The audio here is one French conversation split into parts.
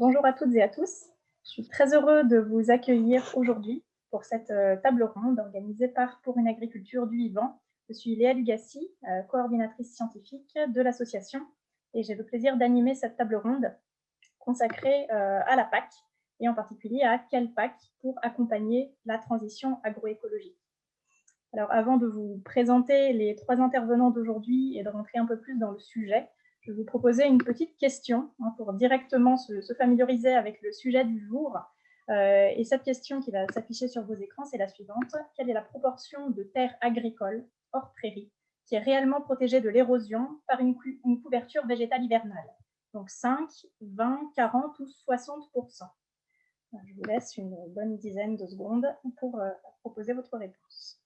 Bonjour à toutes et à tous. Je suis très heureux de vous accueillir aujourd'hui pour cette table ronde organisée par Pour une agriculture du vivant. Je suis Léa Lugassi, coordinatrice scientifique de l'association, et j'ai le plaisir d'animer cette table ronde consacrée à la PAC, et en particulier à quelle PAC pour accompagner la transition agroécologique. Alors, avant de vous présenter les trois intervenants d'aujourd'hui et de rentrer un peu plus dans le sujet, je vais vous proposer une petite question pour directement se familiariser avec le sujet du jour. Et cette question qui va s'afficher sur vos écrans, c'est la suivante. Quelle est la proportion de terres agricoles, hors prairies, qui est réellement protégée de l'érosion par une couverture végétale hivernale? Donc 5, 20, 40 ou 60%. Je vous laisse une bonne dizaine de secondes pour proposer votre réponse.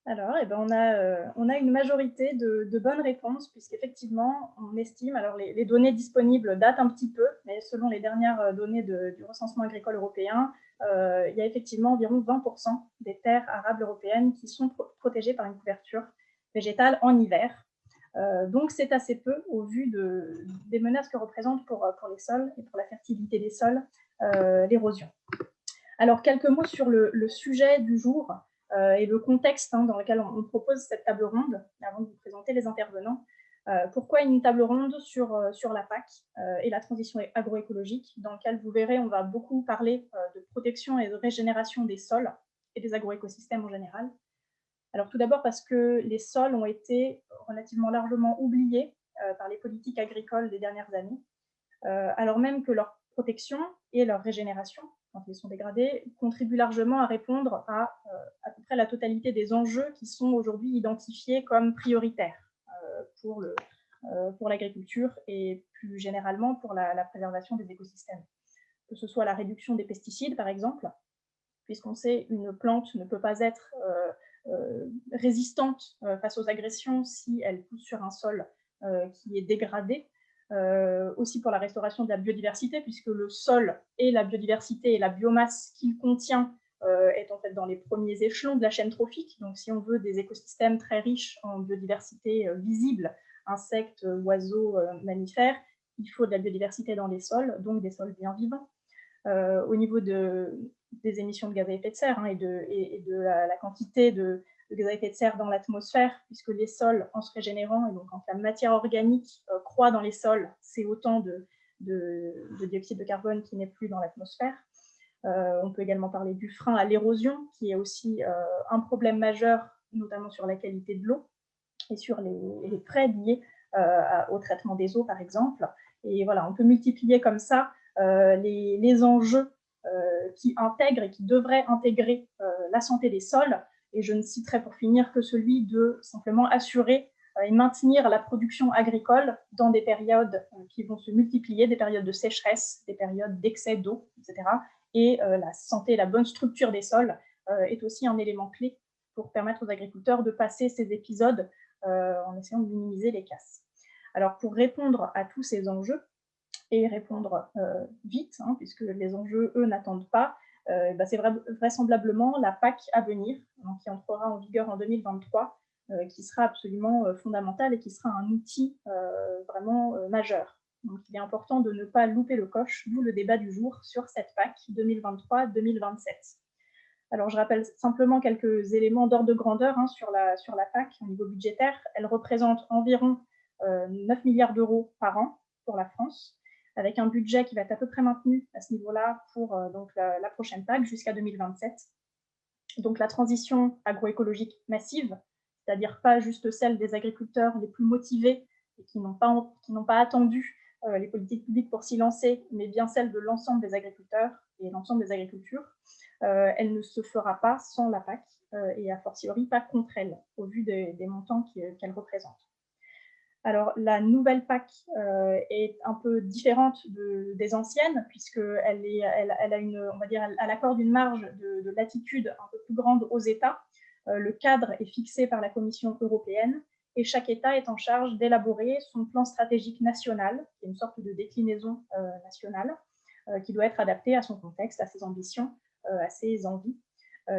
Alors, on a une majorité de bonnes réponses, puisqu'effectivement, on estime, alors les données disponibles datent un petit peu, mais selon les dernières données du recensement agricole européen, il y a effectivement environ 20% des terres arables européennes qui sont protégées par une couverture végétale en hiver. Donc, c'est assez peu au vu des menaces que représente pour les sols et pour la fertilité des sols l'érosion. Alors, quelques mots sur le sujet du jour et le contexte dans lequel on propose cette table ronde, avant de vous présenter les intervenants. Pourquoi une table ronde sur la PAC et la transition agroécologique, dans laquelle vous verrez, on va beaucoup parler de protection et de régénération des sols et des agroécosystèmes en général. Alors, tout d'abord parce que les sols ont été relativement largement oubliés par les politiques agricoles des dernières années, alors même que leur protection et leur régénération, quand ils sont dégradés, contribuent largement à répondre à peu près la totalité des enjeux qui sont aujourd'hui identifiés comme prioritaires pour l'agriculture et plus généralement pour la préservation des écosystèmes. Que ce soit la réduction des pesticides, par exemple, puisqu'on sait qu'une plante ne peut pas être résistante face aux agressions si elle pousse sur un sol qui est dégradé. Aussi pour la restauration de la biodiversité, puisque le sol et la biodiversité et la biomasse qu'il contient est en fait dans les premiers échelons de la chaîne trophique. Donc, si on veut des écosystèmes très riches en biodiversité visible, insectes, oiseaux, mammifères, il faut de la biodiversité dans les sols, donc des sols bien vivants. Au niveau des émissions de gaz à effet de serre et de la quantité de gaz à effet de serre dans l'atmosphère, puisque les sols, en se régénérant, et donc quand la matière organique croît dans les sols, c'est autant de dioxyde de carbone qui n'est plus dans l'atmosphère. On peut également parler du frein à l'érosion, qui est aussi un problème majeur, notamment sur la qualité de l'eau et sur les frais liés au traitement des eaux, par exemple. Et voilà, on peut multiplier comme ça les enjeux qui intègrent et qui devraient intégrer la santé des sols. Et je ne citerai pour finir que celui de simplement assurer et maintenir la production agricole dans des périodes qui vont se multiplier, des périodes de sécheresse, des périodes d'excès d'eau, etc. Et la santé, la bonne structure des sols est aussi un élément clé pour permettre aux agriculteurs de passer ces épisodes en essayant de minimiser les casses. Alors, pour répondre à tous ces enjeux, et répondre vite, puisque les enjeux, eux, n'attendent pas, c'est vraisemblablement la PAC à venir, donc, qui entrera en vigueur en 2023, qui sera absolument fondamentale et qui sera un outil vraiment majeur. Donc, il est important de ne pas louper le coche, d'où le débat du jour sur cette PAC 2023-2027. Alors, je rappelle simplement quelques éléments d'ordre de grandeur sur la PAC au niveau budgétaire. Elle représente environ 9 milliards d'euros par an pour la France, avec un budget qui va être à peu près maintenu à ce niveau-là pour donc la prochaine PAC jusqu'à 2027. Donc, la transition agroécologique massive, c'est-à-dire pas juste celle des agriculteurs les plus motivés et qui n'ont pas attendu les politiques publiques pour s'y lancer, mais bien celle de l'ensemble des agriculteurs et l'ensemble des agricultures, elle ne se fera pas sans la PAC et a fortiori pas contre elle, au vu des montants qu'elle représente. Alors, la nouvelle PAC est un peu différente des anciennes, puisqu'elle on va dire, elle accorde une marge de latitude un peu plus grande aux États. Le cadre est fixé par la Commission européenne et chaque État est en charge d'élaborer son plan stratégique national, qui est une sorte de déclinaison nationale, qui doit être adapté à son contexte, à ses ambitions, à ses envies.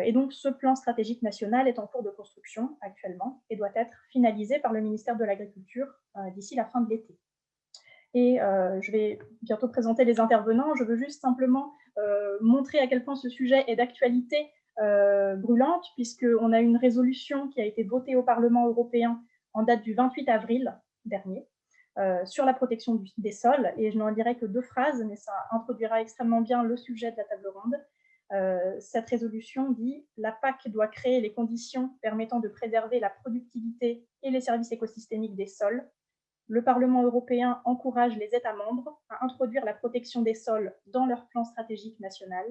Et donc, ce plan stratégique national est en cours de construction actuellement et doit être finalisé par le ministère de l'Agriculture d'ici la fin de l'été. Et je vais bientôt présenter les intervenants. Je veux juste simplement montrer à quel point ce sujet est d'actualité brûlante, puisqu'on a une résolution qui a été votée au Parlement européen en date du 28 avril dernier sur la protection des sols. Et je n'en dirai que 2 phrases, mais ça introduira extrêmement bien le sujet de la table ronde. Cette résolution dit « La PAC doit créer les conditions permettant de préserver la productivité et les services écosystémiques des sols. Le Parlement européen encourage les États membres à introduire la protection des sols dans leur plan stratégique national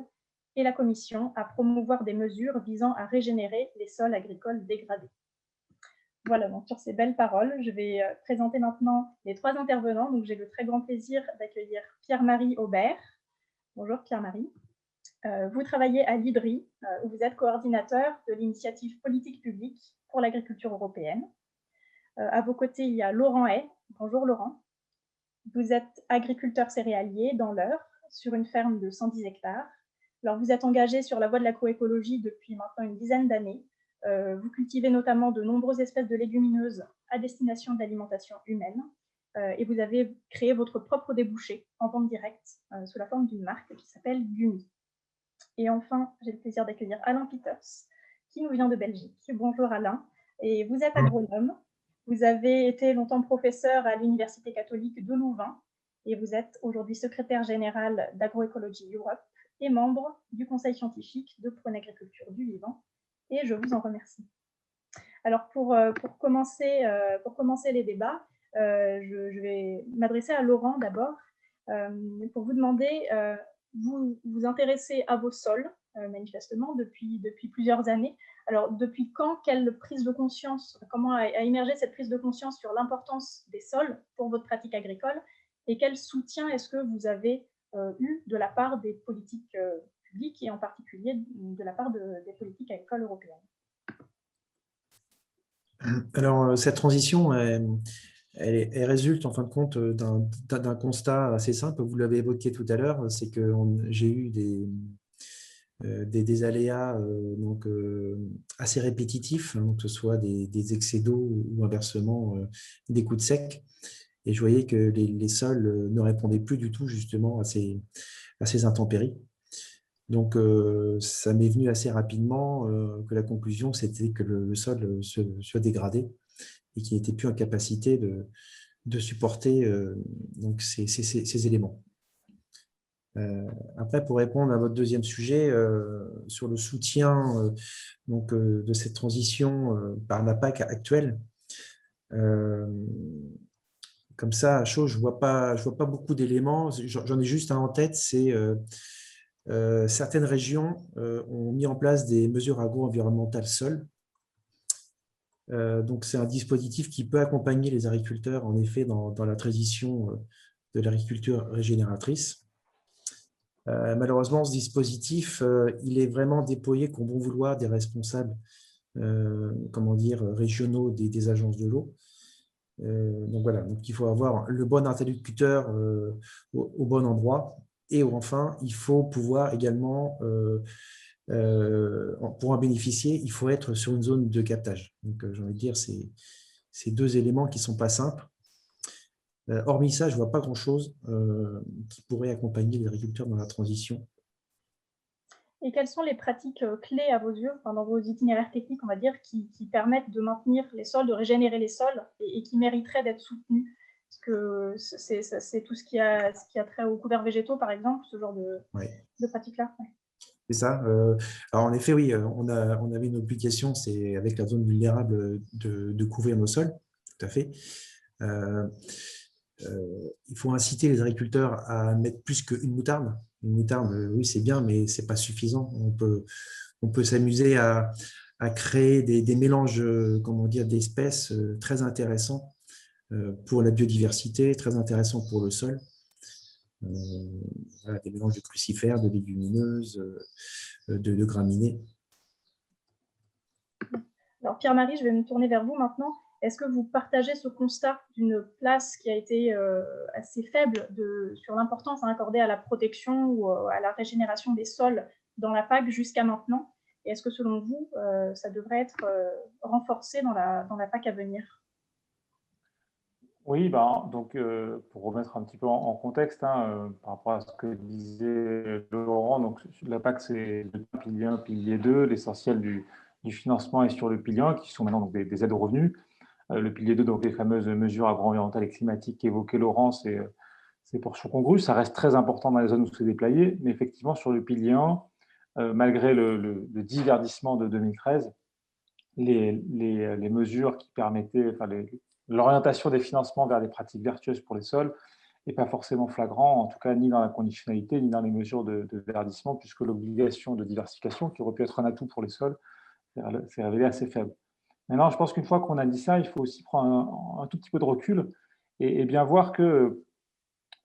et la Commission à promouvoir des mesures visant à régénérer les sols agricoles dégradés. » Voilà, donc sur ces belles paroles, je vais présenter maintenant les 3 intervenants. Donc j'ai le très grand plaisir d'accueillir Pierre-Marie Aubert. Bonjour Pierre-Marie. Vous travaillez à l'IDRI, où vous êtes coordinateur de l'initiative politique publique pour l'agriculture européenne. À vos côtés, il y a Laurent Hay. Bonjour Laurent. Vous êtes agriculteur céréalier dans l'Eure, sur une ferme de 110 hectares. Alors, vous êtes engagé sur la voie de l'agroécologie depuis maintenant une dizaine d'années. Vous cultivez notamment de nombreuses espèces de légumineuses à destination de l'alimentation humaine. Et vous avez créé votre propre débouché en vente directe sous la forme d'une marque qui s'appelle Gumi. Et enfin, j'ai le plaisir d'accueillir Alain Peters, qui nous vient de Belgique. Bonjour Alain. Et vous êtes agronome. Vous avez été longtemps professeur à l'Université catholique de Louvain et vous êtes aujourd'hui secrétaire général d'Agroecology Europe et membre du conseil scientifique de Prône Agriculture du Vivant. Et je vous en remercie. Alors, pour commencer les débats, je vais m'adresser à Laurent d'abord pour vous demander, vous vous intéressez à vos sols, manifestement, depuis plusieurs années. Alors, depuis quand, quelle prise de conscience, comment a émergé cette prise de conscience sur l'importance des sols pour votre pratique agricole et quel soutien est-ce que vous avez eu de la part des politiques publiques et en particulier de la part des politiques agricoles européennes? Alors, cette transition, elle résulte en fin de compte d'un constat assez simple. Vous l'avez évoqué tout à l'heure, c'est que j'ai eu des aléas assez répétitifs, hein, que ce soit des excès d'eau ou inversement des coups de sec. Et je voyais que les sols ne répondaient plus du tout justement à ces intempéries. Donc, ça m'est venu assez rapidement que la conclusion, c'était que le sol soit dégradé et qu'il n'était plus en capacité de supporter donc ces éléments. Après, pour répondre à votre deuxième sujet, sur le soutien de cette transition par la PAC actuelle, comme ça, à chaud, je vois pas beaucoup d'éléments. J'en ai juste un en tête, c'est certaines régions ont mis en place des mesures agro-environnementales sol. Donc, c'est un dispositif qui peut accompagner les agriculteurs, en effet, dans la transition de l'agriculture régénératrice. Malheureusement, ce dispositif, il est vraiment déployé qu'au bon vouloir des responsables régionaux des agences de l'eau. Donc, voilà, donc, il faut avoir le bon interlocuteur au bon endroit. Et enfin, il faut pouvoir également, pour en bénéficier, il faut être sur une zone de captage. Donc, j'ai envie de dire, c'est 2 éléments qui ne sont pas simples. Hormis ça, je ne vois pas grand-chose qui pourrait accompagner les agriculteurs dans la transition. Et quelles sont les pratiques clés à vos yeux, dans vos itinéraires techniques, on va dire, qui permettent de maintenir les sols, de régénérer les sols et qui mériteraient d'être soutenus? Parce que c'est tout ce qui a trait aux couverts végétaux, par exemple, ce genre de pratiques-là. Ouais. C'est ça. Alors, en effet, oui, on avait une obligation, c'est avec la zone vulnérable de couvrir nos sols, tout à fait. Il faut inciter les agriculteurs à mettre plus qu'une moutarde. Une moutarde, oui, c'est bien, mais ce n'est pas suffisant. On peut s'amuser à créer des mélanges d'espèces très intéressants pour la biodiversité, très intéressant pour le sol. Voilà, des mélanges de crucifères, de légumineuses, de graminées. Alors Pierre-Marie, je vais me tourner vers vous maintenant. Est-ce que vous partagez ce constat d'une place qui a été assez faible sur l'importance accordée à la protection ou à la régénération des sols dans la PAC jusqu'à maintenant? Et est-ce que selon vous, ça devrait être renforcé dans la PAC à venir? Oui, donc pour remettre un petit peu en contexte, par rapport à ce que disait Laurent, donc la PAC c'est le pilier 1, pilier 2, l'essentiel du financement est sur le pilier 1, qui sont maintenant donc, des aides aux revenus. Le pilier 2, donc les fameuses mesures agro-environnementales et climatiques qu'évoquait Laurent, c'est portion congrue, ça reste très important dans les zones où c'est déployé, mais effectivement sur le pilier 1, malgré le dit verdissement de 2013, les mesures qui permettaient, l'orientation des financements vers des pratiques vertueuses pour les sols n'est pas forcément flagrant, en tout cas ni dans la conditionnalité, ni dans les mesures de verdissement, puisque l'obligation de diversification, qui aurait pu être un atout pour les sols, s'est révélée assez faible. Maintenant, je pense qu'une fois qu'on a dit ça, il faut aussi prendre un tout petit peu de recul et bien voir que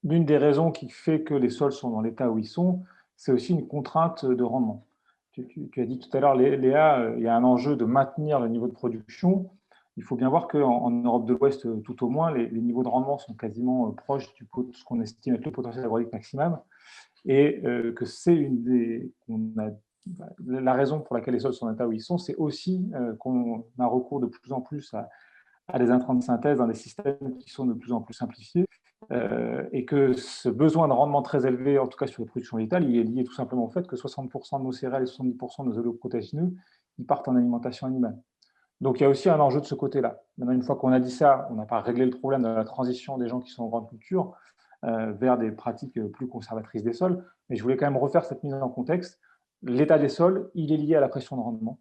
l'une des raisons qui fait que les sols sont dans l'état où ils sont, c'est aussi une contrainte de rendement. Tu as dit tout à l'heure, Léa, il y a un enjeu de maintenir le niveau de production. Il faut bien voir qu'en Europe de l'Ouest, tout au moins, les niveaux de rendement sont quasiment proches de ce qu'on estime être le potentiel hydraulique maximum, et que c'est la raison pour laquelle les sols sont dans l'état où ils sont, c'est aussi qu'on a recours de plus en plus à des intrants de synthèse dans des systèmes qui sont de plus en plus simplifiés, et que ce besoin de rendement très élevé, en tout cas sur les productions végétales, il est lié tout simplement au fait que 60% de nos céréales et 70% de nos oléoprotéagineux, ils partent en alimentation animale. Donc il y a aussi un enjeu de ce côté-là. Maintenant, une fois qu'on a dit ça, on n'a pas réglé le problème de la transition des gens qui sont en grande culture vers des pratiques plus conservatrices des sols, mais je voulais quand même refaire cette mise en contexte. L'état des sols, il est lié à la pression de rendement.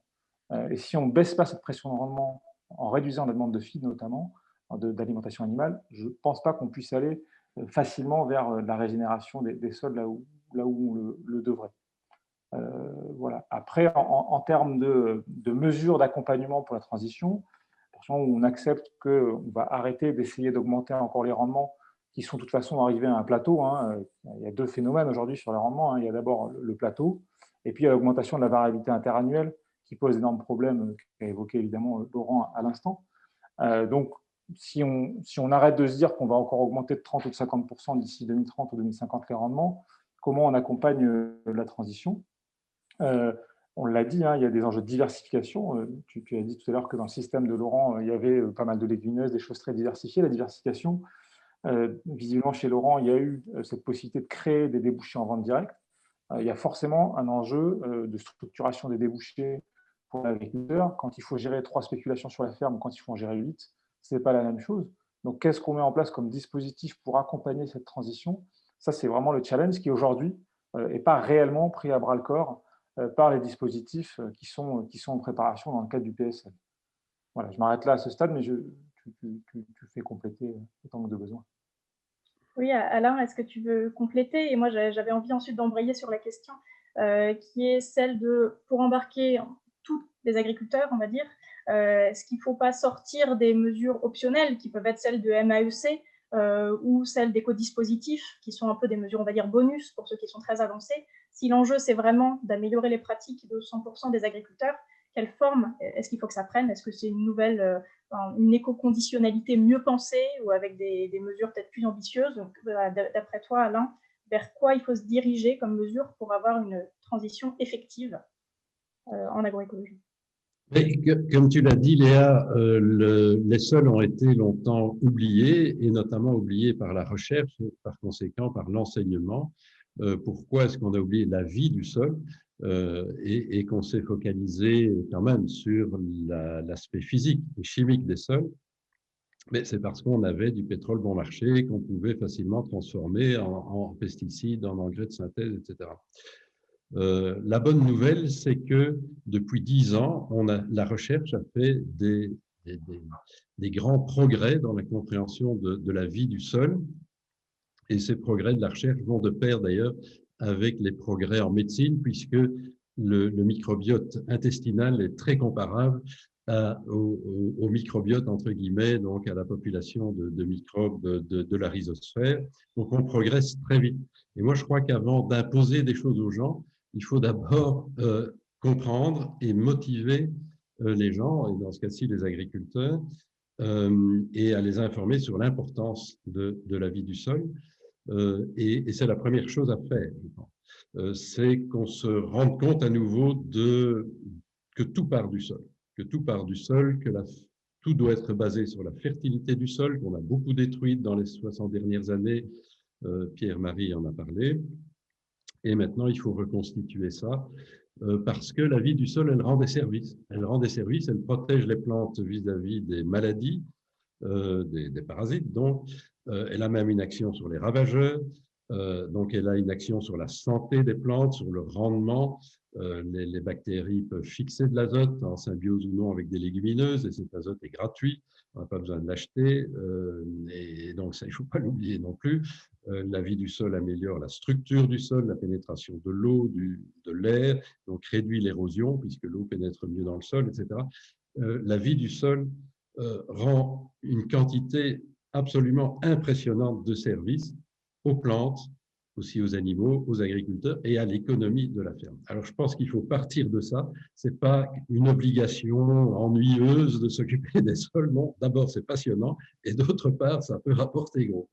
Et si on ne baisse pas cette pression de rendement en réduisant la demande de feed notamment, d'alimentation animale, je ne pense pas qu'on puisse aller facilement vers la régénération des sols là où on le devrait. Voilà. Après, en termes de mesures d'accompagnement pour la transition, on accepte qu'on va arrêter d'essayer d'augmenter encore les rendements qui sont de toute façon arrivés à un plateau. Il y a deux phénomènes aujourd'hui sur les rendements. Il y a d'abord le plateau, et puis il y a l'augmentation de la variabilité interannuelle qui pose d'énormes problèmes, qu'a évoqué évidemment Laurent à l'instant. Donc, si on arrête de se dire qu'on va encore augmenter de 30 ou de 50% d'ici 2030 ou 2050 les rendements, comment on accompagne la transition? On l'a dit, il y a des enjeux de diversification. Tu as dit tout à l'heure que dans le système de Laurent, il y avait pas mal de légumineuses, des choses très diversifiées. La diversification, visiblement chez Laurent, il y a eu cette possibilité de créer des débouchés en vente directe. Il y a forcément un enjeu de structuration des débouchés pour l'agriculteur. Quand il faut gérer 3 spéculations sur la ferme, quand il faut en gérer 8, ce n'est pas la même chose. Donc, qu'est-ce qu'on met en place comme dispositif pour accompagner cette transition? Ça, c'est vraiment le challenge qui, aujourd'hui, n'est pas réellement pris à bras-le-corps par les dispositifs qui sont en préparation dans le cadre du PSL. Voilà, je m'arrête là à ce stade, mais tu fais compléter autant que de besoin. Oui, Alain, est-ce que tu veux compléter? Et moi, j'avais envie ensuite d'embrayer sur la question qui est celle de, pour embarquer tous les agriculteurs, on va dire, est-ce qu'il ne faut pas sortir des mesures optionnelles qui peuvent être celles de MAEC ou celles d'éco-dispositifs, qui sont un peu des mesures, on va dire, bonus pour ceux qui sont très avancés? Si l'enjeu, c'est vraiment d'améliorer les pratiques de 100% des agriculteurs, quelle forme est-ce qu'il faut que ça prenne? Est-ce que c'est une nouvelle, une éco-conditionnalité mieux pensée ou avec des mesures peut-être plus ambitieuses? Donc, d'après toi, Alain, vers quoi il faut se diriger comme mesure pour avoir une transition effective en agroécologie? Mais comme tu l'as dit, Léa, les sols ont été longtemps oubliés, et notamment oubliés par la recherche et par conséquent par l'enseignement. Pourquoi est-ce qu'on a oublié la vie du sol et qu'on s'est focalisé quand même sur l'aspect physique et chimique des sols? Mais c'est parce qu'on avait du pétrole bon marché qu'on pouvait facilement transformer en pesticides, en engrais de synthèse, etc. La bonne nouvelle, c'est que depuis 10 ans, la recherche a fait des grands progrès dans la compréhension de la vie du sol. Et ces progrès de la recherche vont de pair d'ailleurs avec les progrès en médecine, puisque le microbiote intestinal est très comparable au microbiote, entre guillemets, donc à la population de microbes de la rhizosphère. Donc, on progresse très vite. Et moi, je crois qu'avant d'imposer des choses aux gens, il faut d'abord comprendre et motiver les gens, et dans ce cas-ci, les agriculteurs, et à les informer sur l'importance de la vie du sol. Et c'est la première chose à faire, je pense. C'est qu'on se rende compte à nouveau que tout part du sol. Que tout doit être basé sur la fertilité du sol, qu'on a beaucoup détruite dans les 60 dernières années. Pierre-Marie en a parlé. Et maintenant, il faut reconstituer ça parce que la vie du sol, elle rend des services. Elle rend des services, elle protège les plantes vis-à-vis des maladies, des parasites. Donc, elle a même une action sur les ravageurs. Donc, elle a une action sur la santé des plantes, sur le rendement. Les bactéries peuvent fixer de l'azote en symbiose ou non avec des légumineuses, et cet azote est gratuit. On n'a pas besoin de l'acheter. Et donc, ça, il ne faut pas l'oublier non plus. La vie du sol améliore la structure du sol, la pénétration de l'eau, de l'air, donc réduit l'érosion, puisque l'eau pénètre mieux dans le sol, etc. La vie du sol rend une quantité absolument impressionnante de services aux plantes, aussi aux animaux, aux agriculteurs et à l'économie de la ferme. Alors, je pense qu'il faut partir de ça. Ce n'est pas une obligation ennuyeuse de s'occuper des sols. Non, d'abord, c'est passionnant et d'autre part, ça peut rapporter gros.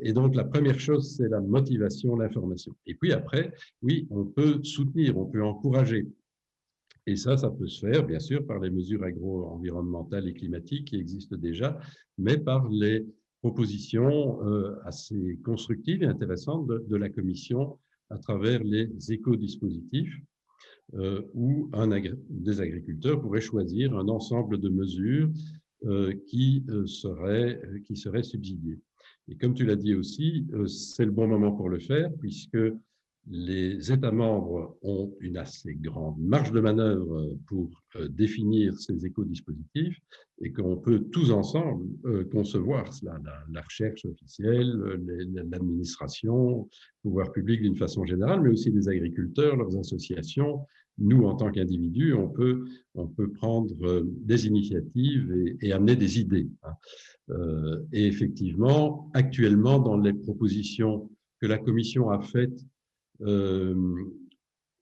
Et donc, la première chose, c'est la motivation, l'information. Et puis après, oui, on peut soutenir, on peut encourager. Et ça peut se faire, bien sûr, par les mesures agro-environnementales et climatiques qui existent déjà, mais par les propositions assez constructives et intéressantes de la Commission à travers les éco-dispositifs où des agriculteurs pourraient choisir un ensemble de mesures qui seraient subsidiées. Et comme tu l'as dit aussi, c'est le bon moment pour le faire, puisque les États membres ont une assez grande marge de manœuvre pour définir ces éco-dispositifs et qu'on peut tous ensemble concevoir cela, la recherche officielle, l'administration, le pouvoir public d'une façon générale, mais aussi les agriculteurs, leurs associations. Nous, en tant qu'individus, on peut prendre des initiatives et amener des idées. Et effectivement, actuellement, dans les propositions que la Commission a faites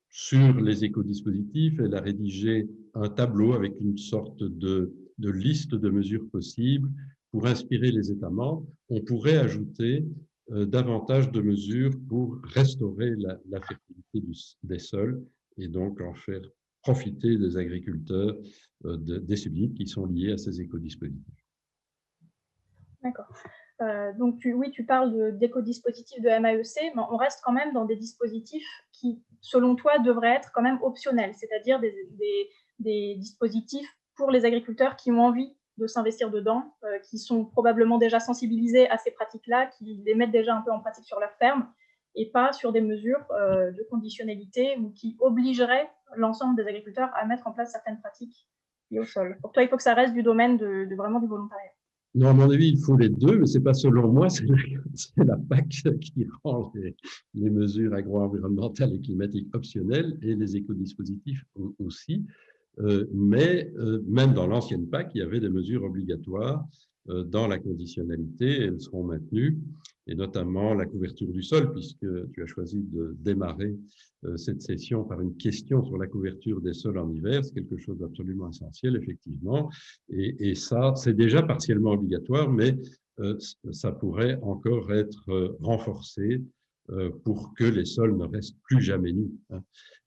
sur les écodispositifs, elle a rédigé un tableau avec une sorte de liste de mesures possibles pour inspirer les États membres. On pourrait ajouter davantage de mesures pour restaurer la fertilité des sols et donc en faire profiter des agriculteurs des subsides qui sont liés à ces écodispositifs. D'accord. Donc, oui, tu parles d'éco-dispositifs de MAEC, mais on reste quand même dans des dispositifs qui, selon toi, devraient être quand même optionnels, c'est-à-dire des dispositifs pour les agriculteurs qui ont envie de s'investir dedans, qui sont probablement déjà sensibilisés à ces pratiques-là, qui les mettent déjà un peu en pratique sur leur ferme, et pas sur des mesures de conditionnalité ou qui obligeraient l'ensemble des agriculteurs à mettre en place certaines pratiques liées au sol. Pour toi, il faut que ça reste du domaine vraiment du volontariat. Non, à mon avis, il faut les deux, mais ce n'est pas selon moi, c'est la PAC qui rend les mesures agro-environnementales et climatiques optionnelles et les écodispositifs aussi. Mais même dans l'ancienne PAC, il y avait des mesures obligatoires dans la conditionnalité, elles seront maintenues, et notamment la couverture du sol, puisque tu as choisi de démarrer cette session par une question sur la couverture des sols en hiver. C'est quelque chose d'absolument essentiel, effectivement, et ça, c'est déjà partiellement obligatoire, mais ça pourrait encore être renforcé pour que les sols ne restent plus jamais nus, hein,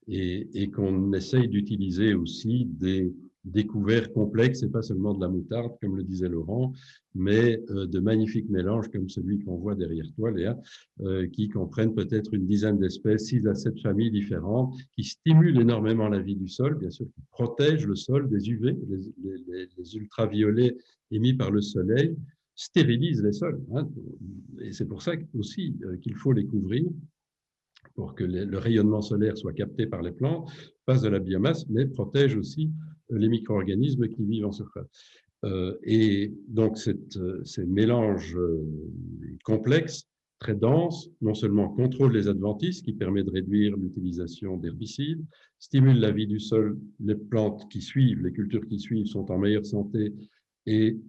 et qu'on essaye d'utiliser aussi des couverts complexes et pas seulement de la moutarde, comme le disait Laurent, mais de magnifiques mélanges comme celui qu'on voit derrière toi, Léa, qui comprennent peut-être une dizaine d'espèces, 6 à 7 familles différentes, qui stimulent énormément la vie du sol, bien sûr, qui protègent le sol des UV, les ultraviolets émis par le soleil, stérilisent les sols, hein, et c'est pour ça aussi qu'il faut les couvrir, pour que le rayonnement solaire soit capté par les plantes, fasse de la biomasse, mais protège aussi les micro-organismes qui vivent en surface. Et donc, ces mélanges complexes très dense, non seulement contrôle les adventices, qui permet de réduire l'utilisation d'herbicides, stimule la vie du sol, les plantes qui suivent, les cultures qui suivent sont en meilleure santé et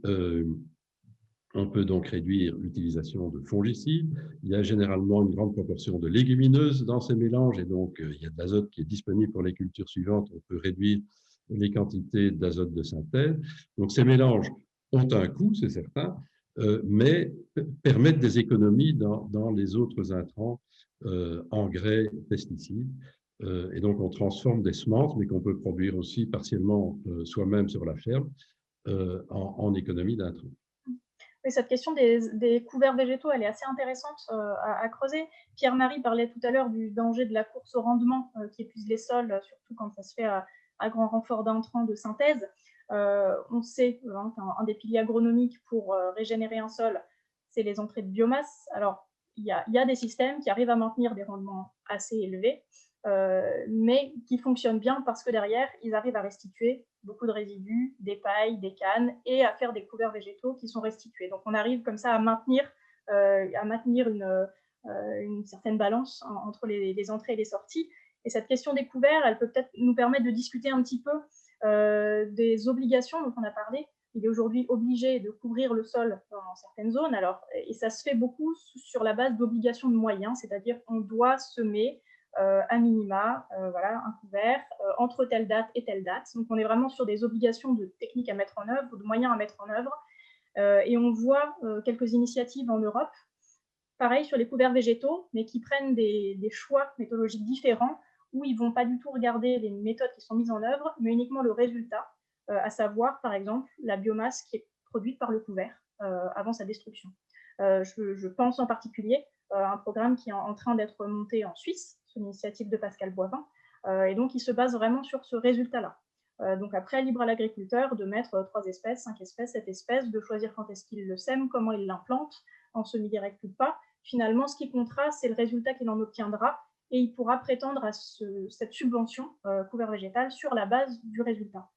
on peut donc réduire l'utilisation de fongicides. Il y a généralement une grande proportion de légumineuses dans ces mélanges et donc il y a de l'azote qui est disponible pour les cultures suivantes. On peut réduire les quantités d'azote de synthèse. Donc ces mélanges ont un coût, c'est certain, mais permettent des économies dans les autres intrants, engrais, pesticides. Et donc on transforme des semences, mais qu'on peut produire aussi partiellement soi-même sur la ferme, en économie d'intrants. Oui, cette question des couverts végétaux, elle est assez intéressante à creuser. Pierre-Marie parlait tout à l'heure du danger de la course au rendement qui épuise les sols, surtout quand ça se fait à grand renfort d'intrants de synthèse. On sait qu'un des piliers agronomiques pour régénérer un sol, c'est les entrées de biomasse. Alors, il y a des systèmes qui arrivent à maintenir des rendements assez élevés, mais qui fonctionnent bien parce que derrière, ils arrivent à restituer beaucoup de résidus, des pailles, des cannes, et à faire des couverts végétaux qui sont restitués. Donc on arrive comme ça à maintenir une certaine balance entre les entrées et les sorties. Et cette question des couverts, elle peut peut-être nous permettre de discuter un petit peu des obligations dont on a parlé. Il est aujourd'hui obligé de couvrir le sol dans certaines zones, et ça se fait beaucoup sur la base d'obligations de moyens, c'est-à-dire qu'on doit semer à minima, voilà, un couvert entre telle date et telle date. Donc, on est vraiment sur des obligations de techniques à mettre en œuvre, de moyens à mettre en œuvre. Et on voit quelques initiatives en Europe, pareil sur les couverts végétaux, mais qui prennent des choix méthodologiques différents, où ils ne vont pas du tout regarder les méthodes qui sont mises en œuvre, mais uniquement le résultat, à savoir, par exemple, la biomasse qui est produite par le couvert avant sa destruction. Je pense en particulier à un programme qui est en train d'être monté en Suisse, c'est une initiative de Pascal Boivin, et donc il se base vraiment sur ce résultat-là. Donc après, libre à l'agriculteur de mettre 3 espèces, 5 espèces, 7 espèces, de choisir quand est-ce qu'il le sème, comment il l'implante, en semi-direct ou pas. Finalement, ce qui comptera, c'est le résultat qu'il en obtiendra, et il pourra prétendre à cette subvention couvert végétal sur la base du résultat.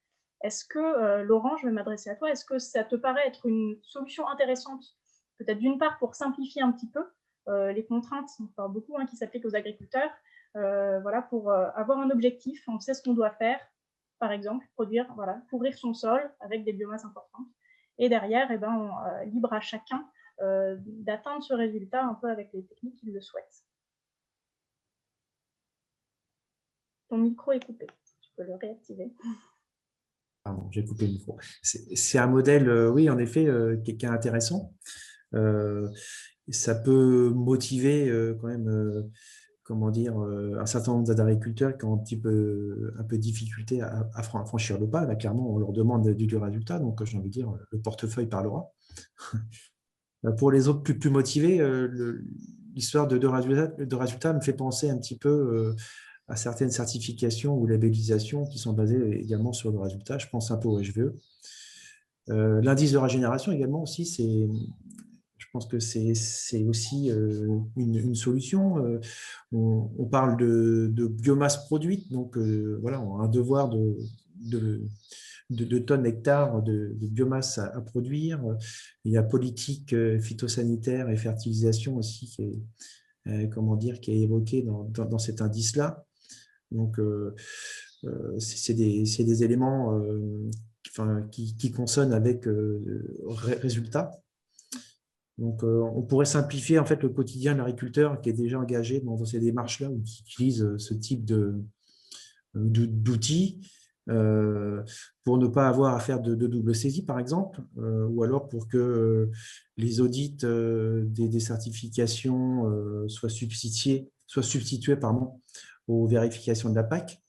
Est-ce que, Laurent, je vais m'adresser à toi, est-ce que ça te paraît être une solution intéressante, peut-être d'une part pour simplifier un petit peu les contraintes, on parle beaucoup, qui s'appliquent aux agriculteurs, voilà, pour avoir un objectif, on sait ce qu'on doit faire, par exemple, produire, voilà, couvrir son sol avec des biomasses importantes, et derrière, libre à chacun d'atteindre ce résultat un peu avec les techniques qu'il le souhaite. Ton micro est coupé, tu peux le réactiver. Pardon, j'ai coupé le micro. C'est un modèle, oui, en effet, qui est intéressant. Ça peut motiver quand même, comment dire, un certain nombre d'agriculteurs qui ont un peu de difficulté à franchir le pas. Là, clairement, on leur demande du résultat, donc j'ai envie de dire, le portefeuille parlera. Pour les autres plus motivés, l'histoire de résultats me fait penser un petit peu à certaines certifications ou labellisations qui sont basées également sur le résultat. Je pense un peu au HVE. L'indice de régénération également aussi, je pense que c'est aussi une solution. On parle de biomasse produite, donc voilà, on a un devoir de tonnes hectares de biomasse à produire. Il y a politique phytosanitaire et fertilisation aussi qui est évoquée dans cet indice-là. Donc, c'est des éléments qui consonnent avec résultats. Donc, on pourrait simplifier en fait le quotidien de l'agriculteur qui est déjà engagé dans ces démarches-là ou qui utilise ce type d'outils pour ne pas avoir à faire de double saisie, par exemple, ou alors pour que les audits des certifications soient substitués aux vérifications de la PAC.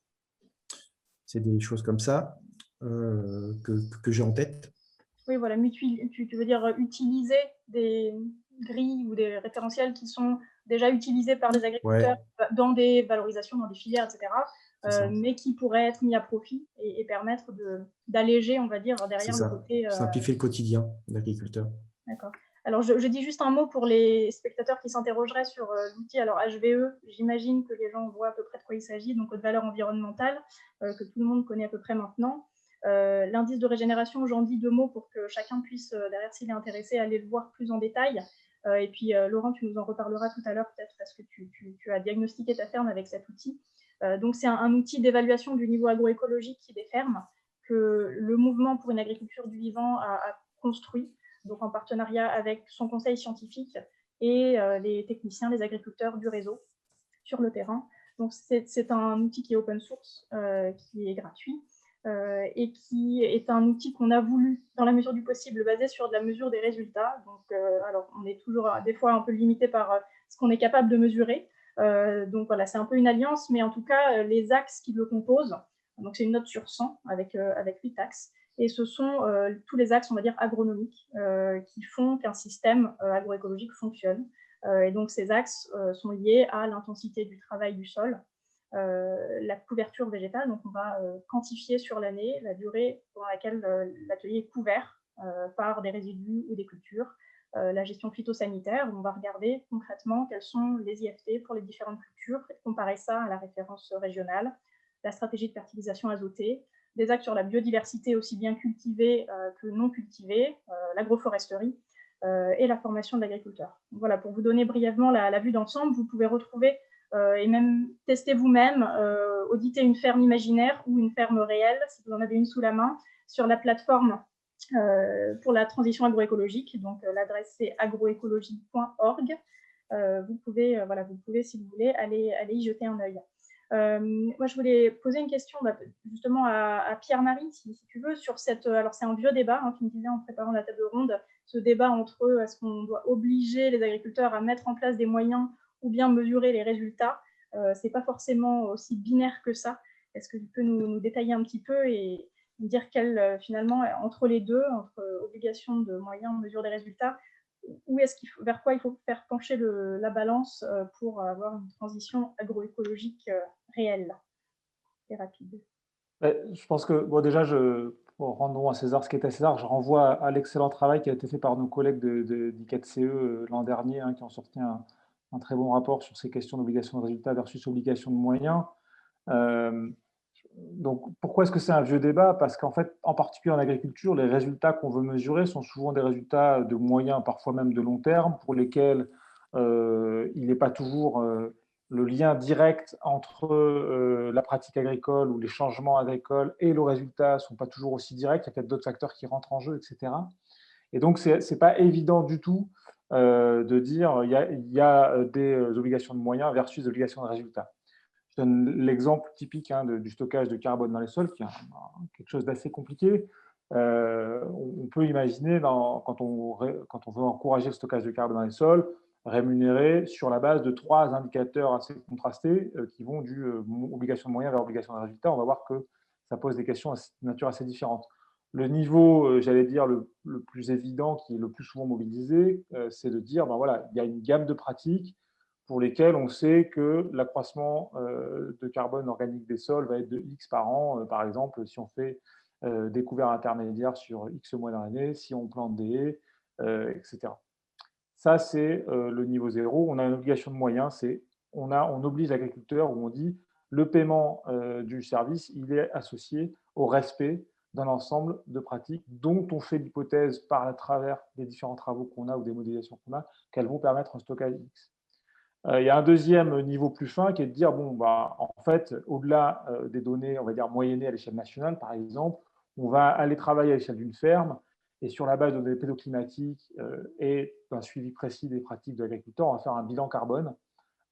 C'est des choses comme ça que j'ai en tête. Oui, voilà, tu veux dire utiliser des grilles ou des référentiels qui sont déjà utilisés par des agriculteurs dans des valorisations, dans des filières, etc., mais qui pourraient être mis à profit et permettre d'alléger, on va dire, derrière le côté… Simplifier le quotidien de l'agriculteur. D'accord. Alors, je dis juste un mot pour les spectateurs qui s'interrogeraient sur l'outil. Alors, HVE, j'imagine que les gens voient à peu près de quoi il s'agit, donc haute valeur environnementale, que tout le monde connaît à peu près maintenant. L'indice de régénération, j'en dis 2 mots pour que chacun puisse, derrière s'il est intéressé, aller le voir plus en détail. Et puis, Laurent, tu nous en reparleras tout à l'heure peut-être parce que tu as diagnostiqué ta ferme avec cet outil. Donc, c'est un outil d'évaluation du niveau agroécologique des fermes que le Mouvement pour une agriculture du vivant a construit, donc en partenariat avec son conseil scientifique et les techniciens, les agriculteurs du réseau sur le terrain. Donc, c'est un outil qui est open source, qui est gratuit, et qui est un outil qu'on a voulu, dans la mesure du possible, baser sur de la mesure des résultats. Donc, alors, on est toujours des fois un peu limité par ce qu'on est capable de mesurer. Donc, voilà, c'est un peu une alliance, mais en tout cas, les axes qui le composent, donc c'est une note sur 100 avec 8 axes, et ce sont tous les axes, on va dire, agronomiques, qui font qu'un système agroécologique fonctionne. Et donc, ces axes sont liés à l'intensité du travail du sol, la couverture végétale. Donc, on va quantifier sur l'année la durée pendant laquelle l'atelier est couvert par des résidus ou des cultures. La gestion phytosanitaire, on va regarder concrètement quels sont les IFT pour les différentes cultures et comparer ça à la référence régionale. La stratégie de fertilisation azotée, des axes sur la biodiversité aussi bien cultivée que non cultivée, l'agroforesterie, et la formation de l'agriculteur. Voilà, pour vous donner brièvement la vue d'ensemble, vous pouvez retrouver et même tester vous-même, auditer une ferme imaginaire ou une ferme réelle, si vous en avez une sous la main, sur la plateforme pour la transition agroécologique. Donc, l'adresse c'est agroécologie.org. Vous pouvez, si vous voulez, aller y jeter un œil. Moi, je voulais poser une question justement à Pierre-Marie, si tu veux, sur cette... Alors, c'est un vieux débat, hein, tu me disais en préparant la table ronde, ce débat entre est-ce qu'on doit obliger les agriculteurs à mettre en place des moyens ou bien mesurer les résultats. Ce n'est pas forcément aussi binaire que ça. Est-ce que tu peux nous détailler un petit peu et nous dire finalement, entre les deux, entre obligation de moyens, mesure des résultats, vers quoi il faut faire pencher la balance pour avoir une transition agroécologique réelle et rapide? Je pense que, bon, déjà, rendons à César ce qui est à César. Je renvoie à l'excellent travail qui a été fait par nos collègues d'ICAT-CE l'an dernier, hein, qui ont sorti un très bon rapport sur ces questions d'obligation de résultat versus obligation de moyens. Donc, pourquoi est-ce que c'est un vieux débat? Parce qu'en fait, en particulier en agriculture, les résultats qu'on veut mesurer sont souvent des résultats de moyen, parfois même de long terme, pour lesquels il n'est pas toujours le lien direct entre la pratique agricole ou les changements agricoles et le résultat ne sont pas toujours aussi directs. Il y a peut-être d'autres facteurs qui rentrent en jeu, etc. Et donc, ce n'est pas évident du tout de dire il y a des obligations de moyens versus des obligations de résultats. Je donne l'exemple typique, hein, du stockage de carbone dans les sols, qui est quelque chose d'assez compliqué. On peut imaginer, quand on veut encourager le stockage de carbone dans les sols, rémunérer sur la base de 3 indicateurs assez contrastés qui vont du obligation de moyens vers obligation de résultat. On va voir que ça pose des questions de nature assez différente. Le niveau, j'allais dire, le plus évident, qui est le plus souvent mobilisé, c'est de dire, ben voilà, il y a une gamme de pratiques pour lesquels on sait que l'accroissement de carbone organique des sols va être de X par an. Par exemple, si on fait des couverts intermédiaires sur X mois dans l'année, si on plante des haies, etc. Ça, c'est le niveau 0. On a une obligation de moyens, on oblige l'agriculteur, où on dit le paiement du service, il est associé au respect d'un ensemble de pratiques dont on fait l'hypothèse par le travers des différents travaux qu'on a ou des modélisations qu'on a, qu'elles vont permettre un stockage X. Il y a un deuxième niveau plus fin qui est de dire, bon, bah, en fait, au-delà des données, on va dire, moyennées à l'échelle nationale, par exemple, on va aller travailler à l'échelle d'une ferme et sur la base de données pédoclimatiques et d'un suivi précis des pratiques de l'agriculteur, on va faire un bilan carbone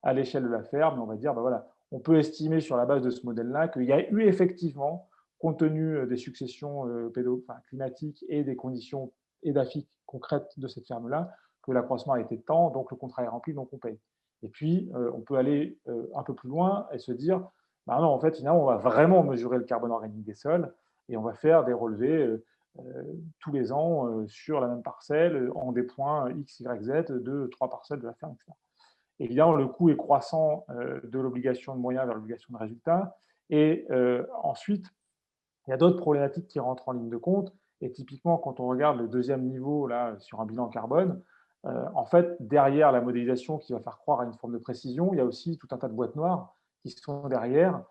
à l'échelle de la ferme et on va dire, bah, voilà, on peut estimer sur la base de ce modèle-là qu'il y a eu effectivement, compte tenu des successions climatiques et des conditions édaphiques concrètes de cette ferme-là, que l'accroissement a été de temps, donc le contrat est rempli, donc on paye. Et puis, on peut aller un peu plus loin et se dire, bah non, en fait, finalement, on va vraiment mesurer le carbone organique des sols et on va faire des relevés tous les ans sur la même parcelle, en des points X, Y, Z de 3 parcelles de la ferme, etc. Évidemment, le coût est croissant de l'obligation de moyens vers l'obligation de résultat. Et ensuite, il y a d'autres problématiques qui rentrent en ligne de compte. Et typiquement, quand on regarde le deuxième niveau là, sur un bilan carbone, en fait, derrière la modélisation qui va faire croire à une forme de précision, il y a aussi tout un tas de boîtes noires qui sont derrière,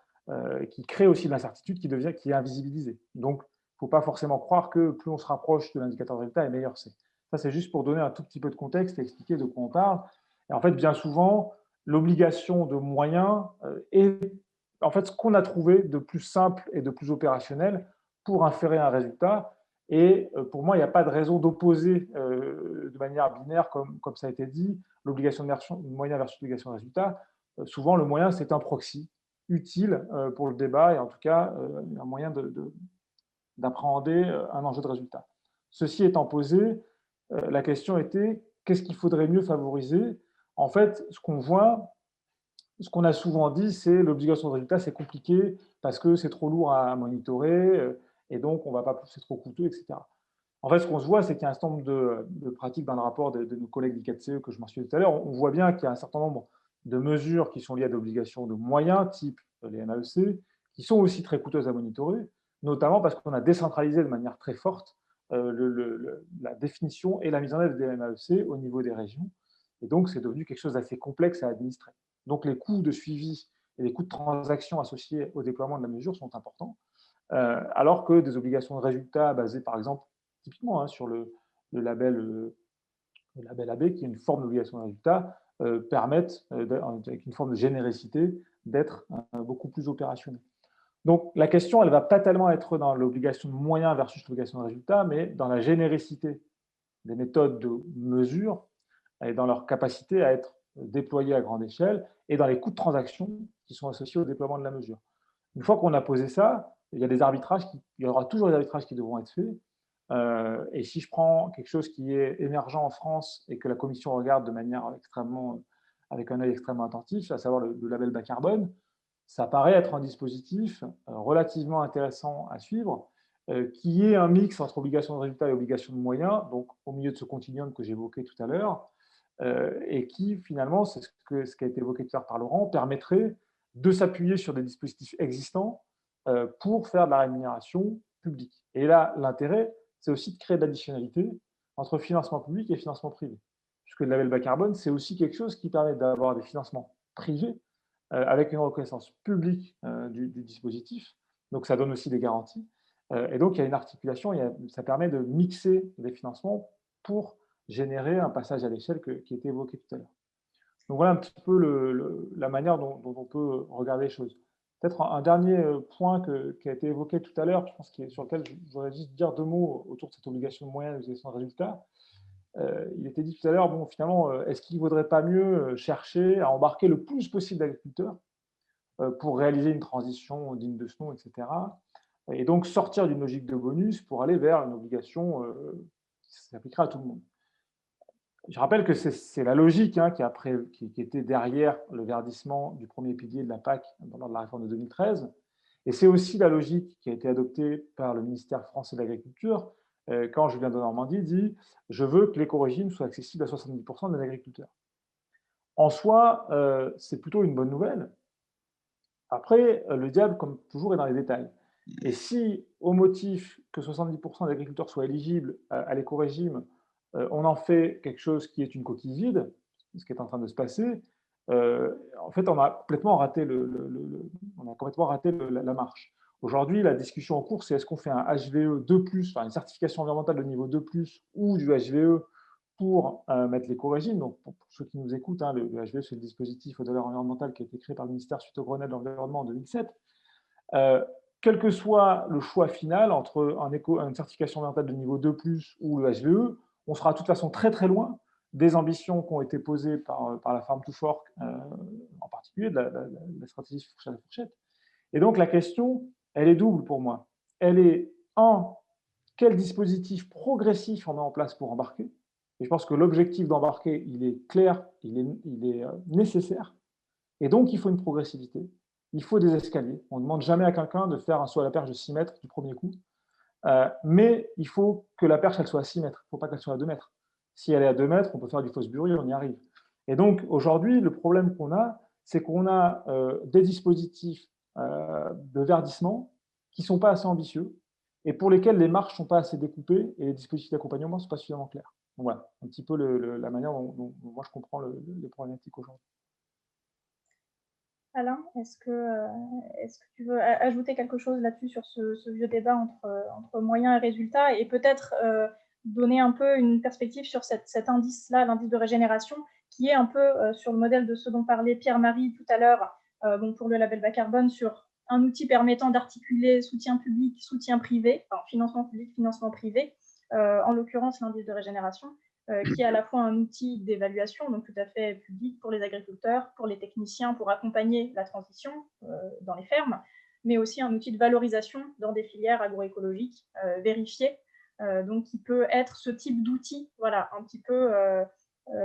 qui créent aussi de l'incertitude qui est invisibilisée. Donc, il ne faut pas forcément croire que plus on se rapproche de l'indicateur de résultat, et meilleur c'est. Ça, c'est juste pour donner un tout petit peu de contexte et expliquer de quoi on parle. Et en fait, bien souvent, l'obligation de moyens est en fait ce qu'on a trouvé de plus simple et de plus opérationnel pour inférer un résultat. Et pour moi, il n'y a pas de raison d'opposer de manière binaire, comme ça a été dit, l'obligation de moyen versus l'obligation de résultat. Souvent, le moyen, c'est un proxy utile pour le débat et en tout cas un moyen d'appréhender un enjeu de résultat. Ceci étant posé, la question était qu'est-ce qu'il faudrait mieux favoriser? En fait, ce qu'on voit, ce qu'on a souvent dit, c'est l'obligation de résultat, c'est compliqué parce que c'est trop lourd à monitorer et donc on ne va pas pousser trop coûteux, etc. En fait, ce qu'on se voit, c'est qu'il y a un certain nombre de pratiques dans le rapport de nos collègues d'ICATCE que je mentionnais tout à l'heure. On voit bien qu'il y a un certain nombre de mesures qui sont liées à l'obligation de moyens, type les MAEC, qui sont aussi très coûteuses à monitorer, notamment parce qu'on a décentralisé de manière très forte la définition et la mise en œuvre des MAEC au niveau des régions. Et donc, c'est devenu quelque chose d'assez complexe à administrer. Donc, les coûts de suivi et les coûts de transaction associés au déploiement de la mesure sont importants, alors que des obligations de résultat basées, par exemple, typiquement sur le label AB, qui est une forme d'obligation de résultat, permettent, avec une forme de générosité, d'être beaucoup plus opérationnels. Donc, la question, elle ne va pas tellement être dans l'obligation de moyens versus l'obligation de résultat, mais dans la générosité des méthodes de mesure et dans leur capacité à être déployées à grande échelle et dans les coûts de transaction qui sont associés au déploiement de la mesure. Une fois qu'on a posé ça, il y a des arbitrages, il y aura toujours des arbitrages qui devront être faits. Et si je prends quelque chose qui est émergent en France et que la Commission regarde de manière extrêmement, avec un œil extrêmement attentif, à savoir le label bas carbone, ça paraît être un dispositif relativement intéressant à suivre, qui est un mix entre obligation de résultat et obligation de moyens, donc au milieu de ce continuum que j'évoquais tout à l'heure, et qui finalement, c'est ce qui a été évoqué tout à l'heure par Laurent, permettrait de s'appuyer sur des dispositifs existants pour faire de la rémunération publique. Et là, l'intérêt, c'est aussi de créer de l'additionnalité entre financement public et financement privé. Puisque le label bas carbone, c'est aussi quelque chose qui permet d'avoir des financements privés avec une reconnaissance publique du dispositif. Donc, ça donne aussi des garanties. Et donc, il y a une articulation, ça permet de mixer des financements pour générer un passage à l'échelle qui était évoqué tout à l'heure. Donc, voilà un petit peu la manière dont on peut regarder les choses. Peut-être un dernier point qui a été évoqué tout à l'heure, je pense sur lequel je voudrais juste dire 2 mots autour de cette obligation de moyens et d'obligation de résultat. Il était dit tout à l'heure, bon, finalement, est-ce qu'il ne vaudrait pas mieux chercher à embarquer le plus possible d'agriculteurs pour réaliser une transition digne de ce nom, etc. Et donc sortir d'une logique de bonus pour aller vers une obligation qui s'appliquera à tout le monde. Je rappelle que c'est la logique qui était derrière le verdissement du premier pilier de la PAC lors de la réforme de 2013. Et c'est aussi la logique qui a été adoptée par le ministère français de l'Agriculture quand Julien Denormandie dit « Je veux que l'éco-régime soit accessible à 70% des agriculteurs ». En soi, c'est plutôt une bonne nouvelle. Après, le diable, comme toujours, est dans les détails. Et si, au motif que 70% des agriculteurs soient éligibles à l'éco-régime, on en fait quelque chose qui est une coquille vide, ce qui est en train de se passer, en fait, on a complètement raté la marche. Aujourd'hui, la discussion en cours, c'est est-ce qu'on fait un HVE 2+, enfin une certification environnementale de niveau 2+, ou du HVE pour mettre l'éco-régime. Donc, pour ceux qui nous écoutent, le HVE, c'est le dispositif aux valeurs environnementales qui a été créé par le ministère suite au Grenelle de l'environnement en 2007. Quel que soit le choix final entre une certification environnementale de niveau 2+, ou le HVE, on sera de toute façon très très loin des ambitions qui ont été posées par la Farm to Fork, en particulier de la stratégie fourchette à fourchette. Et donc la question, elle est double pour moi. Elle est, quel dispositif progressif on met en place pour embarquer? Et je pense que l'objectif d'embarquer, il est clair, il est nécessaire. Et donc, il faut une progressivité. Il faut des escaliers. On ne demande jamais à quelqu'un de faire un saut à la perche de 6 mètres du premier coup. Mais il faut que la perche, elle soit à 6 mètres. Il ne faut pas qu'elle soit à 2 mètres. Si elle est à 2 mètres, on peut faire du fausse burie, on y arrive. Et donc, aujourd'hui, le problème qu'on a, c'est qu'on a des dispositifs de verdissement qui ne sont pas assez ambitieux et pour lesquels les marges ne sont pas assez découpées et les dispositifs d'accompagnement ne sont pas suffisamment clairs. Donc voilà, un petit peu la manière dont moi je comprends les problématiques aujourd'hui. Alain, est-ce que tu veux ajouter quelque chose là-dessus sur ce vieux débat entre moyens et résultats et peut-être donner un peu une perspective sur cet indice-là, l'indice de régénération, qui est un peu sur le modèle de ce dont parlait Pierre-Marie tout à l'heure, pour le label bas carbone, sur un outil permettant d'articuler soutien public, soutien privé, enfin, financement public, financement privé, en l'occurrence l'indice de régénération, qui est à la fois un outil d'évaluation, donc tout à fait public pour les agriculteurs, pour les techniciens, pour accompagner la transition dans les fermes, mais aussi un outil de valorisation dans des filières agroécologiques vérifiées, donc qui peut être ce type d'outil, voilà, un petit peu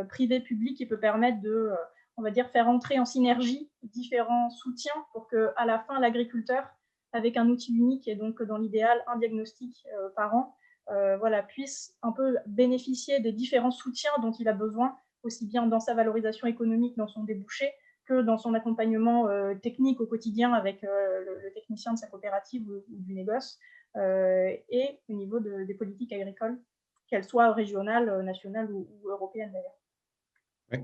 privé-public, qui peut permettre de, on va dire, faire entrer en synergie différents soutiens pour qu'à la fin, l'agriculteur, avec un outil unique et donc dans l'idéal, un diagnostic par an, voilà, puisse un peu bénéficier des différents soutiens dont il a besoin, aussi bien dans sa valorisation économique, dans son débouché, que dans son accompagnement technique au quotidien avec le technicien de sa coopérative ou du négoce, et au niveau des politiques agricoles, qu'elles soient régionales, nationales ou européennes d'ailleurs. Oui.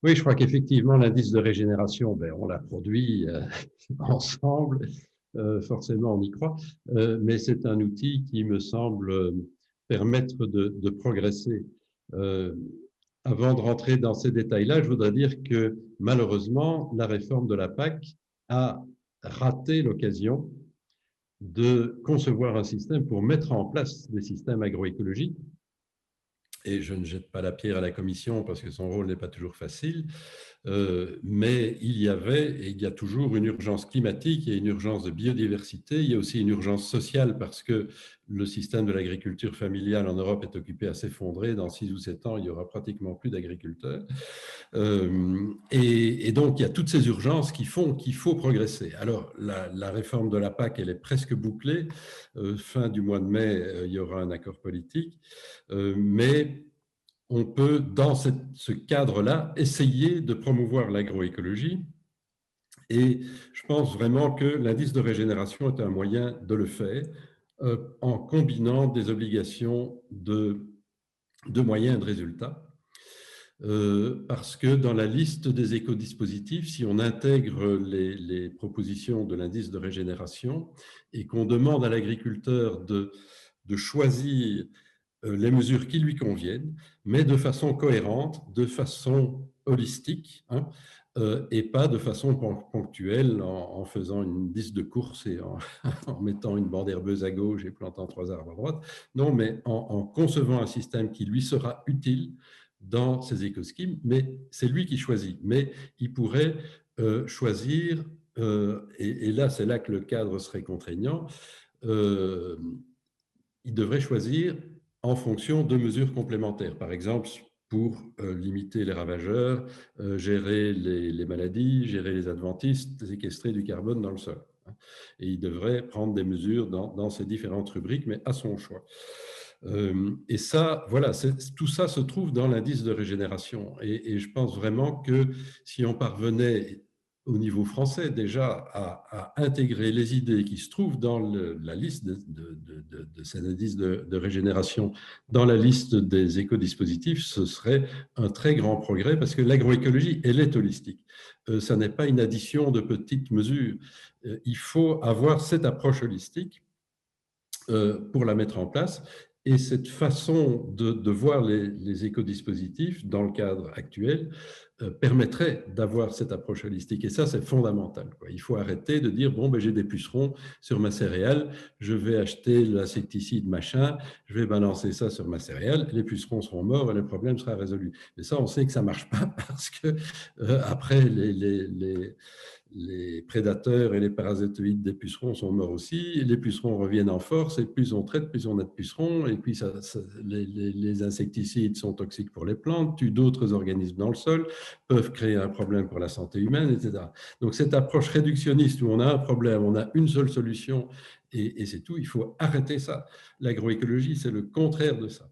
Oui, je crois qu'effectivement, l'indice de régénération, ben, on l'a produit ensemble, forcément on y croit, mais c'est un outil qui me semble permettre de progresser. Avant de rentrer dans ces détails-là, je voudrais dire que malheureusement, la réforme de la PAC a raté l'occasion de concevoir un système pour mettre en place des systèmes agroécologiques. Et je ne jette pas la pierre à la Commission parce que son rôle n'est pas toujours facile, mais il y avait et il y a toujours une urgence climatique et une urgence de biodiversité. Il y a aussi une urgence sociale parce que le système de l'agriculture familiale en Europe est occupé à s'effondrer. Dans 6 ou 7 ans, il n'y aura pratiquement plus d'agriculteurs. Et donc, il y a toutes ces urgences qui font qu'il faut progresser. Alors, la réforme de la PAC, elle est presque bouclée. Fin du mois de mai, il y aura un accord politique. Mais on peut, dans ce cadre-là, essayer de promouvoir l'agroécologie. Et je pense vraiment que l'indice de régénération est un moyen de le faire en combinant des obligations de moyens et de résultats. Parce que dans la liste des écodispositifs, si on intègre les propositions de l'indice de régénération et qu'on demande à l'agriculteur de choisir les mesures qui lui conviennent, mais de façon cohérente, de façon holistique, hein, et pas de façon ponctuelle en faisant une liste de courses et en mettant une bande herbeuse à gauche et plantant 3 arbres à droite. Non, mais en concevant un système qui lui sera utile dans ses écoschemes, mais c'est lui qui choisit. Mais il pourrait choisir, et là, c'est là que le cadre serait contraignant, il devrait choisir en fonction de mesures complémentaires. Par exemple, pour limiter les ravageurs, gérer les maladies, gérer les adventistes, séquestrer du carbone dans le sol. Et il devrait prendre des mesures dans ces différentes rubriques, mais à son choix. Et ça, voilà, tout ça se trouve dans l'indice de régénération. Et je pense vraiment que si on parvenait au niveau français déjà à intégrer les idées qui se trouvent dans la liste de ces indices de régénération, dans la liste des écodispositifs, ce serait un très grand progrès parce que l'agroécologie, elle est holistique. Ça n'est pas une addition de petites mesures. Il faut avoir cette approche holistique pour la mettre en place. Et cette façon de voir les écodispositifs dans le cadre actuel permettrait d'avoir cette approche holistique. Et ça, c'est fondamental, quoi. Il faut arrêter de dire, bon, ben, j'ai des pucerons sur ma céréale, je vais acheter l'insecticide machin, je vais balancer ça sur ma céréale, les pucerons seront morts et le problème sera résolu. Mais ça, on sait que ça ne marche pas parce que après, les prédateurs et les parasitoïdes des pucerons sont morts aussi, les pucerons reviennent en force, et plus on traite, plus on a de pucerons, et puis les insecticides sont toxiques pour les plantes, tuent d'autres organismes dans le sol, peuvent créer un problème pour la santé humaine, etc. Donc cette approche réductionniste où on a un problème, on a une seule solution, et c'est tout, il faut arrêter ça. L'agroécologie, c'est le contraire de ça.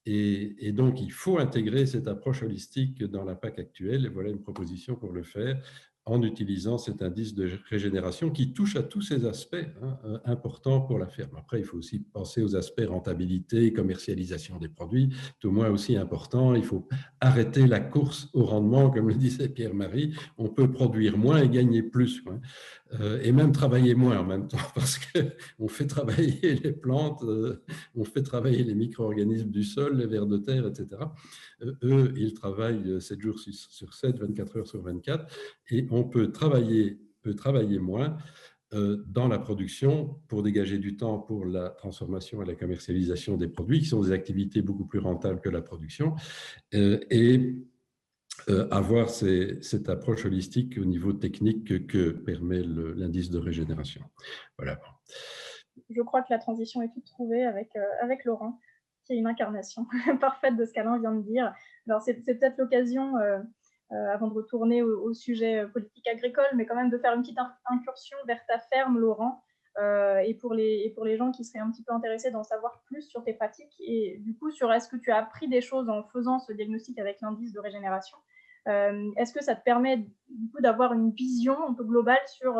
Et donc, il faut intégrer cette approche holistique dans la PAC actuelle, et voilà une proposition pour le faire, en utilisant cet indice de régénération qui touche à tous ces aspects importants pour la ferme. Après, il faut aussi penser aux aspects rentabilité, commercialisation des produits, tout au moins aussi important. Il faut arrêter la course au rendement, comme le disait Pierre-Marie. On peut produire moins et gagner plus, et même travailler moins en même temps, parce qu'on fait travailler les plantes, on fait travailler les micro-organismes du sol, les vers de terre, etc. Eux, ils travaillent 7 jours sur 7, 24 heures sur 24, et on peut travailler moins dans la production pour dégager du temps pour la transformation et la commercialisation des produits, qui sont des activités beaucoup plus rentables que la production, et avoir cette approche holistique au niveau technique que permet l'indice de régénération. Voilà. Je crois que la transition est toute trouvée avec Laurent, qui est une incarnation parfaite de ce qu'Alain vient de dire. Alors, c'est peut-être l'occasion, avant de retourner au sujet politique agricole, mais quand même de faire une petite incursion vers ta ferme, Laurent, et pour les gens qui seraient un petit peu intéressés d'en savoir plus sur tes pratiques, et du coup, sur est-ce que tu as appris des choses en faisant ce diagnostic avec l'indice de régénération. Est-ce que ça te permet du coup d'avoir une vision un peu globale sur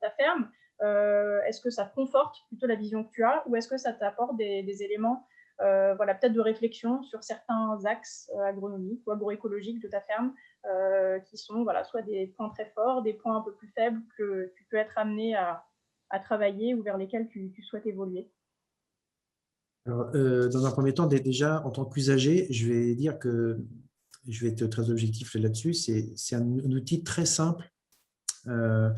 ta ferme? Est-ce que ça conforte plutôt la vision que tu as, ou est-ce que ça t'apporte des éléments peut-être de réflexion sur certains axes agronomiques ou agroécologiques de ta ferme qui sont soit des points très forts, des points un peu plus faibles que tu peux être amené à travailler ou vers lesquels tu souhaites évoluer? Alors, dans un premier temps, déjà, en tant qu'usager, je vais dire que je vais être très objectif là-dessus. C'est un outil très simple, un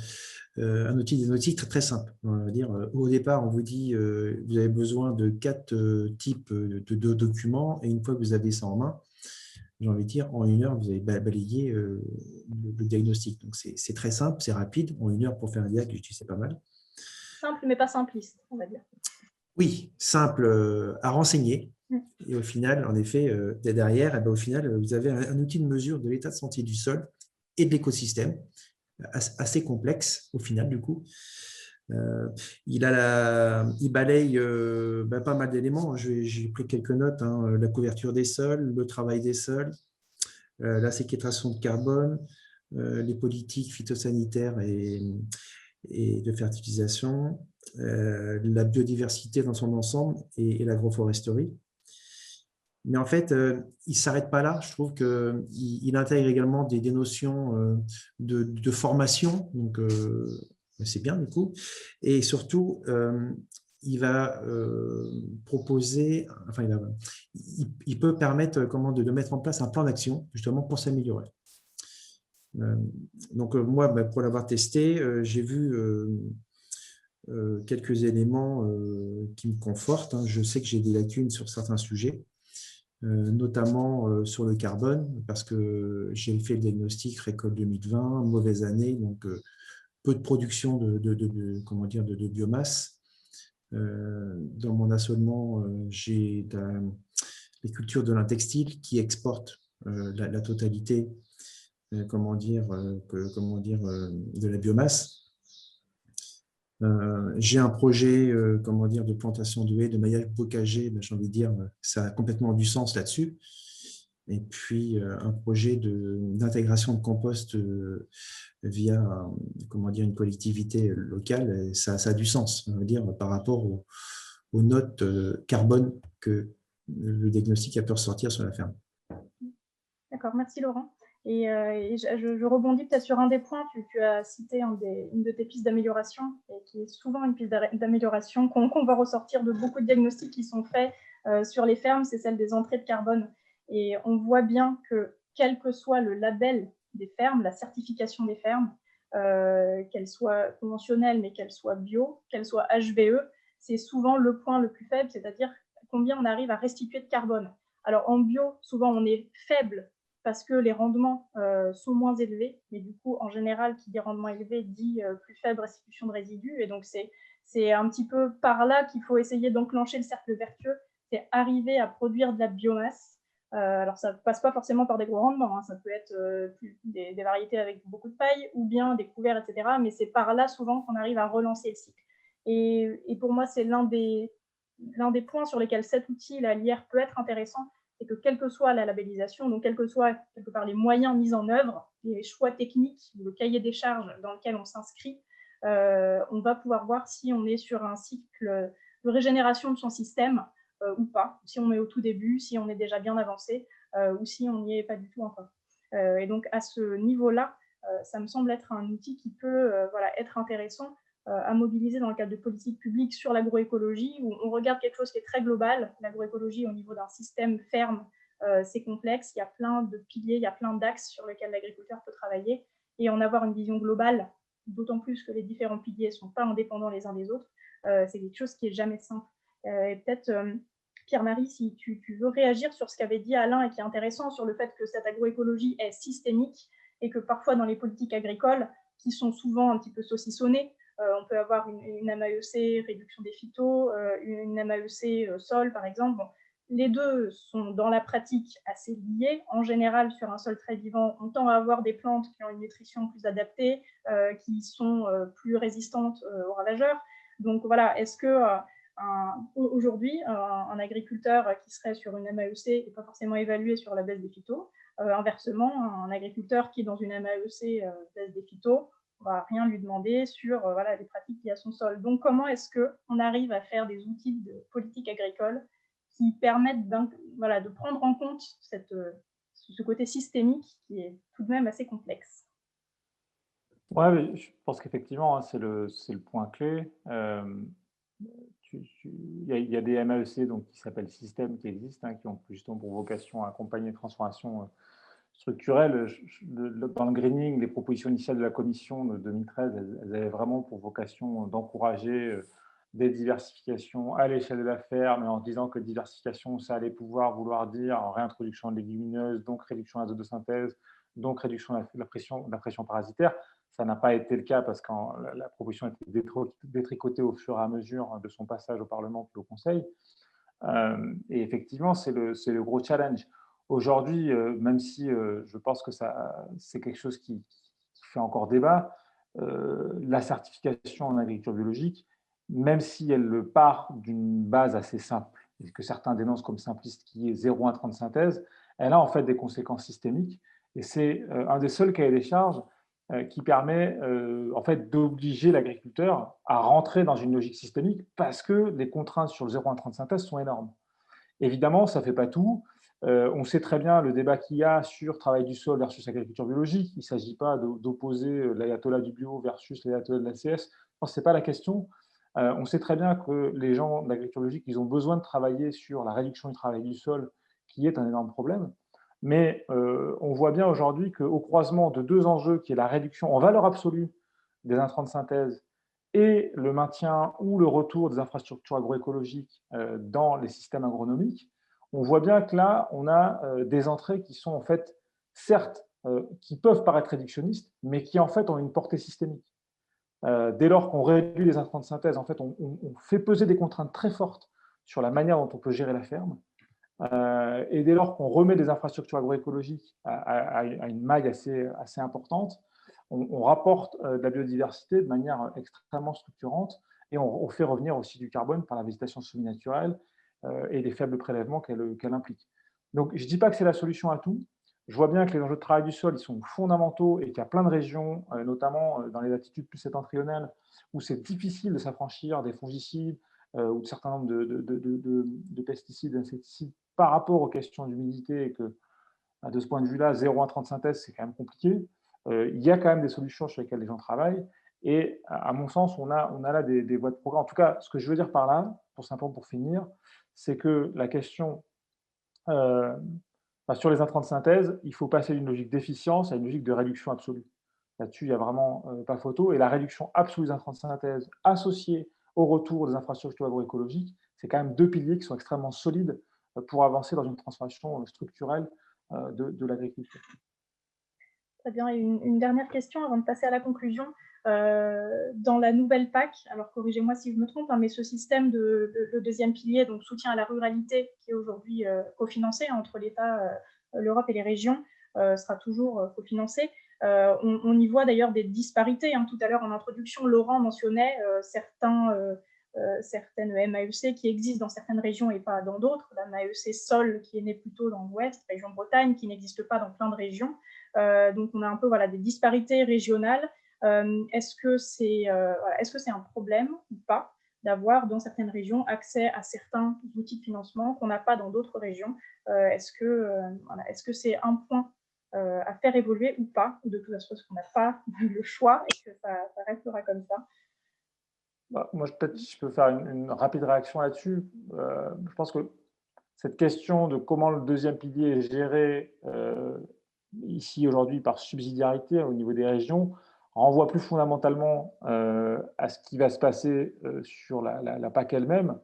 outil diagnostique très, très simple. On va dire, au départ, on vous dit vous avez besoin de 4 types de documents, et une fois que vous avez ça en main, j'ai envie de dire, en 1 heure, vous avez balayé le diagnostic. Donc, c'est très simple, c'est rapide. En 1 heure pour faire un diag, je dis c'est pas mal. Simple, mais pas simpliste, on va dire. Oui, simple à renseigner. Et au final, en effet, derrière, au final, vous avez un outil de mesure de l'état de santé du sol et de l'écosystème, assez complexe au final, du coup. Il balaye pas mal d'éléments. J'ai pris quelques notes, la couverture des sols, le travail des sols, la séquestration de carbone, les politiques phytosanitaires et de fertilisation, la biodiversité dans son ensemble et l'agroforesterie. Mais en fait, il ne s'arrête pas là. Je trouve qu'il intègre également des notions de formation, donc c'est bien du coup. Et surtout, il va proposer, il peut permettre de mettre en place un plan d'action justement pour s'améliorer. Donc moi, pour l'avoir testé, j'ai vu quelques éléments qui me confortent. Je sais que j'ai des lacunes sur certains sujets, notamment sur le carbone, parce que j'ai fait le diagnostic récolte 2020, mauvaise année, donc peu de production de biomasse. Dans mon assolement, j'ai les cultures de l'intextile qui exportent la totalité de la biomasse. J'ai un projet de plantation de haies, de maillage bocager, j'ai envie de dire, ça a complètement du sens là-dessus. Et puis un projet d'intégration de compost via une collectivité locale, et ça a du sens, on va dire, par rapport aux notes carbone que le diagnostic a pu ressortir sur la ferme. D'accord, merci Laurent. Et je rebondis peut-être sur un des points. Tu as cité une de tes pistes d'amélioration, et qui est souvent une piste d'amélioration qu'on va ressortir de beaucoup de diagnostics qui sont faits sur les fermes, c'est celle des entrées de carbone. Et on voit bien que quel que soit le label des fermes, la certification des fermes, qu'elle soit conventionnelle, mais qu'elle soit bio, qu'elle soit HVE, c'est souvent le point le plus faible, c'est-à-dire combien on arrive à restituer de carbone. Alors en bio, souvent on est faible parce que les rendements sont moins élevés, mais du coup, en général, qui dit rendement élevé dit plus faible restitution de résidus, et donc c'est un petit peu par là qu'il faut essayer d'enclencher le cercle vertueux, c'est arriver à produire de la biomasse. Alors ça ne passe pas forcément par des gros rendements, ça peut être des variétés avec beaucoup de paille, ou bien des couverts, etc., mais c'est par là souvent qu'on arrive à relancer le cycle. Et pour moi, c'est l'un des points sur lesquels cet outil, la LIR, peut être intéressant, c'est que quelle que soit la labellisation, donc quels que soient quelque part les moyens mis en œuvre, les choix techniques, le cahier des charges dans lequel on s'inscrit, on va pouvoir voir si on est sur un cycle de régénération de son système ou pas, si on est au tout début, si on est déjà bien avancé ou si on n'y est pas du tout encore. Et donc à ce niveau-là, ça me semble être un outil qui peut être intéressant à mobiliser dans le cadre de politiques publiques sur l'agroécologie, où on regarde quelque chose qui est très global. L'agroécologie, au niveau d'un système ferme, c'est complexe, il y a plein de piliers, il y a plein d'axes sur lesquels l'agriculteur peut travailler, et en avoir une vision globale, d'autant plus que les différents piliers ne sont pas indépendants les uns des autres, c'est quelque chose qui n'est jamais simple. Et peut-être, Pierre-Marie, si tu veux réagir sur ce qu'avait dit Alain et qui est intéressant sur le fait que cette agroécologie est systémique et que parfois dans les politiques agricoles, qui sont souvent un petit peu saucissonnées, on peut avoir une MAEC réduction des phytos, une MAEC sol par exemple. Bon, les deux sont dans la pratique assez liés. En général, sur un sol très vivant, on tend à avoir des plantes qui ont une nutrition plus adaptée, qui sont plus résistantes aux ravageurs. Donc voilà, est-ce que aujourd'hui, un agriculteur qui serait sur une MAEC n'est pas forcément évalué sur la baisse des phytos. Inversement, un agriculteur qui est dans une MAEC baisse des phytos, on ne va rien lui demander sur les pratiques liées à son sol. Donc, comment est-ce qu'on arrive à faire des outils de politique agricole qui permettent de prendre en compte ce côté systémique qui est tout de même assez complexe? Ouais, je pense qu'effectivement, hein, c'est le point clé. Il y a des MAEC donc, qui s'appellent systèmes qui existent, hein, qui ont justement pour vocation à accompagner les transformations structurelles. Dans le greening, les propositions initiales de la Commission de 2013, elles avaient vraiment pour vocation d'encourager des diversifications à l'échelle de la ferme, mais en disant que diversification, ça allait pouvoir vouloir dire réintroduction de légumineuses, donc réduction de l'azote de synthèse, donc réduction de la pression parasitaire. Ça n'a pas été le cas parce que la proposition a été détricotée au fur et à mesure de son passage au Parlement puis au Conseil. Et effectivement, c'est le gros challenge. Aujourd'hui, même si je pense que c'est quelque chose qui fait encore débat, la certification en agriculture biologique, même si elle part d'une base assez simple, et que certains dénoncent comme simpliste, qui est 0 intrant de synthèse, elle a en fait des conséquences systémiques. Et c'est un des seuls cahiers des charges qui permet en fait d'obliger l'agriculteur à rentrer dans une logique systémique parce que les contraintes sur le 0 intrant de synthèse sont énormes. Évidemment, ça ne fait pas tout. On sait très bien le débat qu'il y a sur travail du sol versus agriculture biologique. Il ne s'agit pas d'opposer l'ayatollah du bio versus l'ayatollah de l'ACS. Ce n'est pas la question. On sait très bien que les gens de l'agriculture biologique, ils ont besoin de travailler sur la réduction du travail du sol, qui est un énorme problème. Mais on voit bien aujourd'hui qu'au croisement de deux enjeux, qui est la réduction en valeur absolue des intrants de synthèse et le maintien ou le retour des infrastructures agroécologiques dans les systèmes agronomiques, on voit bien que là, on a des entrées qui sont en fait, certes, qui peuvent paraître réductionnistes, mais qui en fait ont une portée systémique. Dès lors qu'on réduit les intrants de synthèse, en fait, on fait peser des contraintes très fortes sur la manière dont on peut gérer la ferme. Et dès lors qu'on remet des infrastructures agroécologiques à une maille assez importante, on rapporte de la biodiversité de manière extrêmement structurante et on fait revenir aussi du carbone par la végétation semi-naturelle et les faibles prélèvements qu'elle implique. Donc, je ne dis pas que c'est la solution à tout. Je vois bien que les enjeux de travail du sol, ils sont fondamentaux et qu'il y a plein de régions, notamment dans les latitudes plus septentrionales, où c'est difficile de s'affranchir des fongicides ou de certains nombres de pesticides, d'insecticides par rapport aux questions d'humidité et que, de ce point de vue-là, 0 intrant de synthèse, c'est quand même compliqué. Il y a quand même des solutions sur lesquelles les gens travaillent et à mon sens, on a là des voies de progrès. En tout cas, ce que je veux dire par là, pour finir, c'est que la question sur les intrants de synthèse, il faut passer d'une logique d'efficience à une logique de réduction absolue. Là-dessus, il n'y a vraiment pas photo. Et la réduction absolue des intrants de synthèse associée au retour des infrastructures agroécologiques, c'est quand même deux piliers qui sont extrêmement solides pour avancer dans une transformation structurelle de l'agriculture. Très bien. Et une dernière question avant de passer à la conclusion. Dans la nouvelle PAC, alors corrigez-moi si je me trompe, hein, mais ce système le deuxième pilier, donc soutien à la ruralité, qui est aujourd'hui cofinancé entre l'État, l'Europe et les régions, sera toujours cofinancé. On y voit d'ailleurs des disparités. Hein. Tout à l'heure, en introduction, Laurent mentionnait certains certaines MAEC qui existent dans certaines régions et pas dans d'autres. La MAEC Sol qui est née plutôt dans l'Ouest, région Bretagne, qui n'existe pas dans plein de régions. Donc on a un peu des disparités régionales. Est-ce que c'est un problème ou pas d'avoir dans certaines régions accès à certains outils de financement qu'on n'a pas dans d'autres régions? Est-ce que c'est un point à faire évoluer ou pas, ou de toute façon, qu'on n'a pas le choix et que ça restera comme ça? Moi, peut-être je peux faire une rapide réaction là-dessus. Je pense que cette question de comment le deuxième pilier est géré ici aujourd'hui par subsidiarité au niveau des régions renvoie plus fondamentalement à ce qui va se passer sur la PAC elle-même,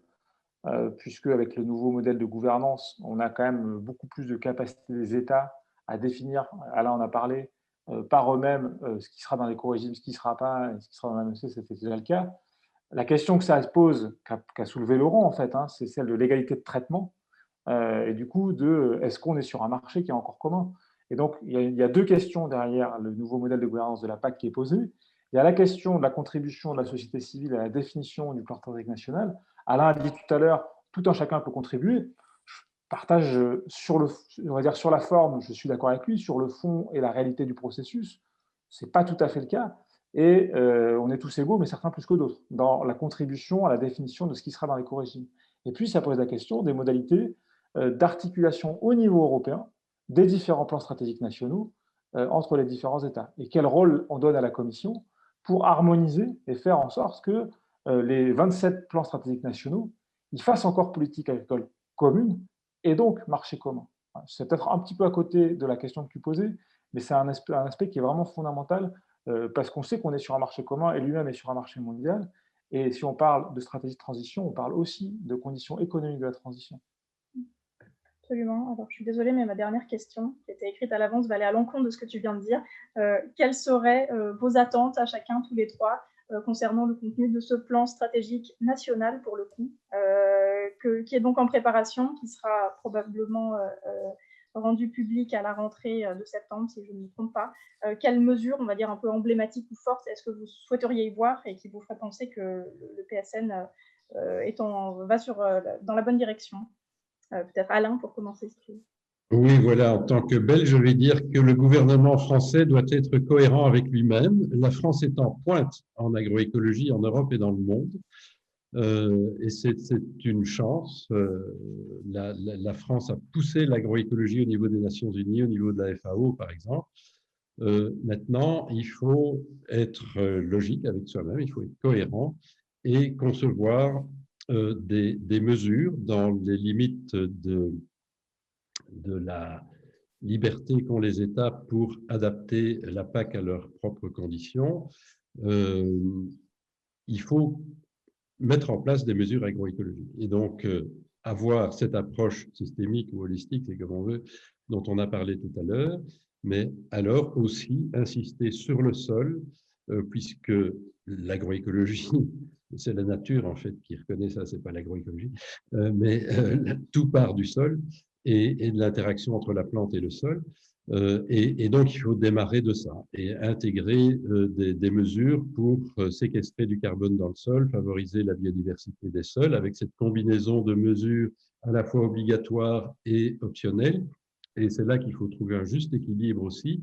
puisque avec le nouveau modèle de gouvernance, on a quand même beaucoup plus de capacité des États à définir, Alain en a parlé, par eux-mêmes ce qui sera dans l'éco-régime, ce qui ne sera pas, ce qui sera dans la MSC, c'était déjà le cas. La question que ça se pose, qu'a soulevé Laurent en fait, c'est celle de l'égalité de traitement et du coup est-ce qu'on est sur un marché qui est encore commun? Et donc il y a deux questions derrière le nouveau modèle de gouvernance de la PAC qui est posé. Il y a la question de la contribution de la société civile à la définition du plan stratégique national. Alain a dit tout à l'heure, tout un chacun peut contribuer. Je partage sur la forme, je suis d'accord avec lui, sur le fond et la réalité du processus, ce n'est pas tout à fait le cas. Et on est tous égaux, mais certains plus que d'autres, dans la contribution à la définition de ce qui sera dans l'éco-régime. Et puis, ça pose la question des modalités d'articulation au niveau européen des différents plans stratégiques nationaux entre les différents États. Et quel rôle on donne à la Commission pour harmoniser et faire en sorte que les 27 plans stratégiques nationaux ils fassent encore politique agricole commune et donc marché commun. C'est peut-être un petit peu à côté de la question que tu posais, mais c'est un aspect qui est vraiment fondamental parce qu'on sait qu'on est sur un marché commun et lui-même est sur un marché mondial. Et si on parle de stratégie de transition, on parle aussi de conditions économiques de la transition. Absolument. Alors, je suis désolée, mais ma dernière question, qui était écrite à l'avance, va aller à l'encontre de ce que tu viens de dire. Quelles seraient vos attentes à chacun, tous les trois, concernant le contenu de ce plan stratégique national, pour le coup, qui est donc en préparation, qui sera probablement rendu public à la rentrée de septembre, si je ne me trompe pas. Quelles mesures, on va dire, un peu emblématiques ou fortes, est-ce que vous souhaiteriez y voir et qui vous ferait penser que le PSN va dans la bonne direction? Peut-être Alain, pour commencer. Oui, voilà, en tant que Belge, je vais dire que le gouvernement français doit être cohérent avec lui-même. La France est en pointe en agroécologie en Europe et dans le monde. Et c'est une chance. La France a poussé l'agroécologie au niveau des Nations Unies, au niveau de la FAO, par exemple. Maintenant, il faut être logique avec soi-même, il faut être cohérent et concevoir des mesures dans les limites de la liberté qu'ont les États pour adapter la PAC à leurs propres conditions. Il faut mettre en place des mesures agroécologiques. Et donc, avoir cette approche systémique ou holistique, c'est comme on veut, dont on a parlé tout à l'heure, mais alors aussi insister sur le sol, puisque l'agroécologie, c'est la nature en fait qui reconnaît ça, c'est pas l'agroécologie, mais tout part du sol et de l'interaction entre la plante et le sol. Et donc, il faut démarrer de ça et intégrer des mesures pour séquestrer du carbone dans le sol, favoriser la biodiversité des sols avec cette combinaison de mesures à la fois obligatoires et optionnelles. Et c'est là qu'il faut trouver un juste équilibre aussi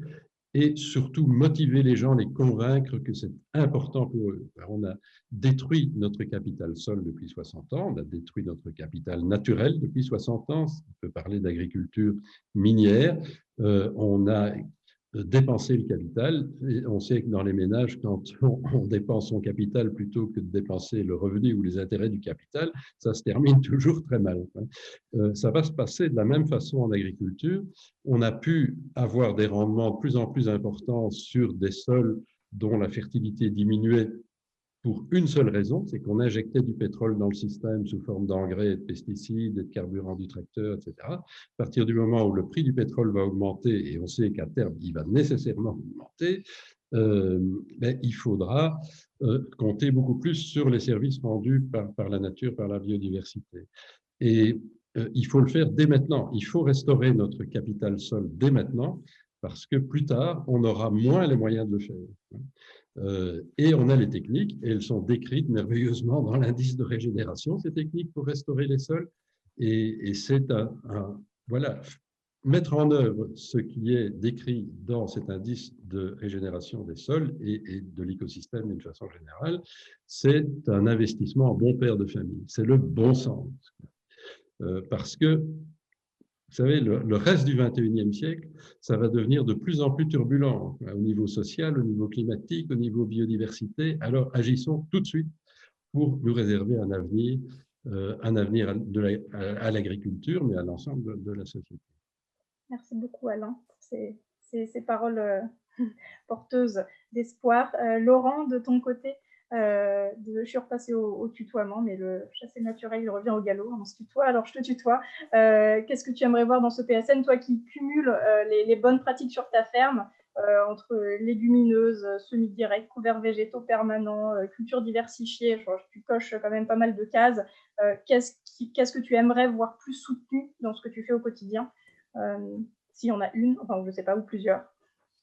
et surtout motiver les gens, les convaincre que c'est important pour eux. On a détruit notre capital sol depuis 60 ans, on a détruit notre capital naturel depuis 60 ans, on peut parler d'agriculture minière, on a dépenser le capital. Et on sait que dans les ménages, quand on dépense son capital plutôt que de dépenser le revenu ou les intérêts du capital, ça se termine toujours très mal. Ça va se passer de la même façon en agriculture. On a pu avoir des rendements de plus en plus importants sur des sols dont la fertilité diminuait pour une seule raison, c'est qu'on injectait du pétrole dans le système sous forme d'engrais, de pesticides, de carburant du tracteur, etc. À partir du moment où le prix du pétrole va augmenter, et on sait qu'à terme, il va nécessairement augmenter, il faudra compter beaucoup plus sur les services rendus par la nature, par la biodiversité. Et il faut le faire dès maintenant. Il faut restaurer notre capital sol dès maintenant, parce que plus tard, on aura moins les moyens de le faire. Et on a les techniques, et elles sont décrites merveilleusement dans l'indice de régénération, ces techniques pour restaurer les sols. Et c'est voilà, mettre en œuvre ce qui est décrit dans cet indice de régénération des sols et de l'écosystème d'une façon générale, c'est un investissement en bon père de famille. C'est le bon sens. Parce que vous savez, le reste du XXIe siècle, ça va devenir de plus en plus turbulent au niveau social, au niveau climatique, au niveau biodiversité. Alors, agissons tout de suite pour nous réserver un avenir à l'agriculture, mais à l'ensemble de la société. Merci beaucoup, Alain, pour ces paroles porteuses d'espoir. Laurent, de ton côté, je suis repassée au tutoiement, mais le chassé naturel, il revient au galop, on se tutoie, alors je te tutoie. Qu'est-ce que tu aimerais voir dans ce PSN, toi qui cumules les bonnes pratiques sur ta ferme, entre légumineuses, semis directs, couverts végétaux permanents, culture diversifiée, tu coches quand même pas mal de cases. Qu'est-ce que tu aimerais voir plus soutenu dans ce que tu fais au quotidien, s'il y en a une, enfin je ne sais pas, ou plusieurs,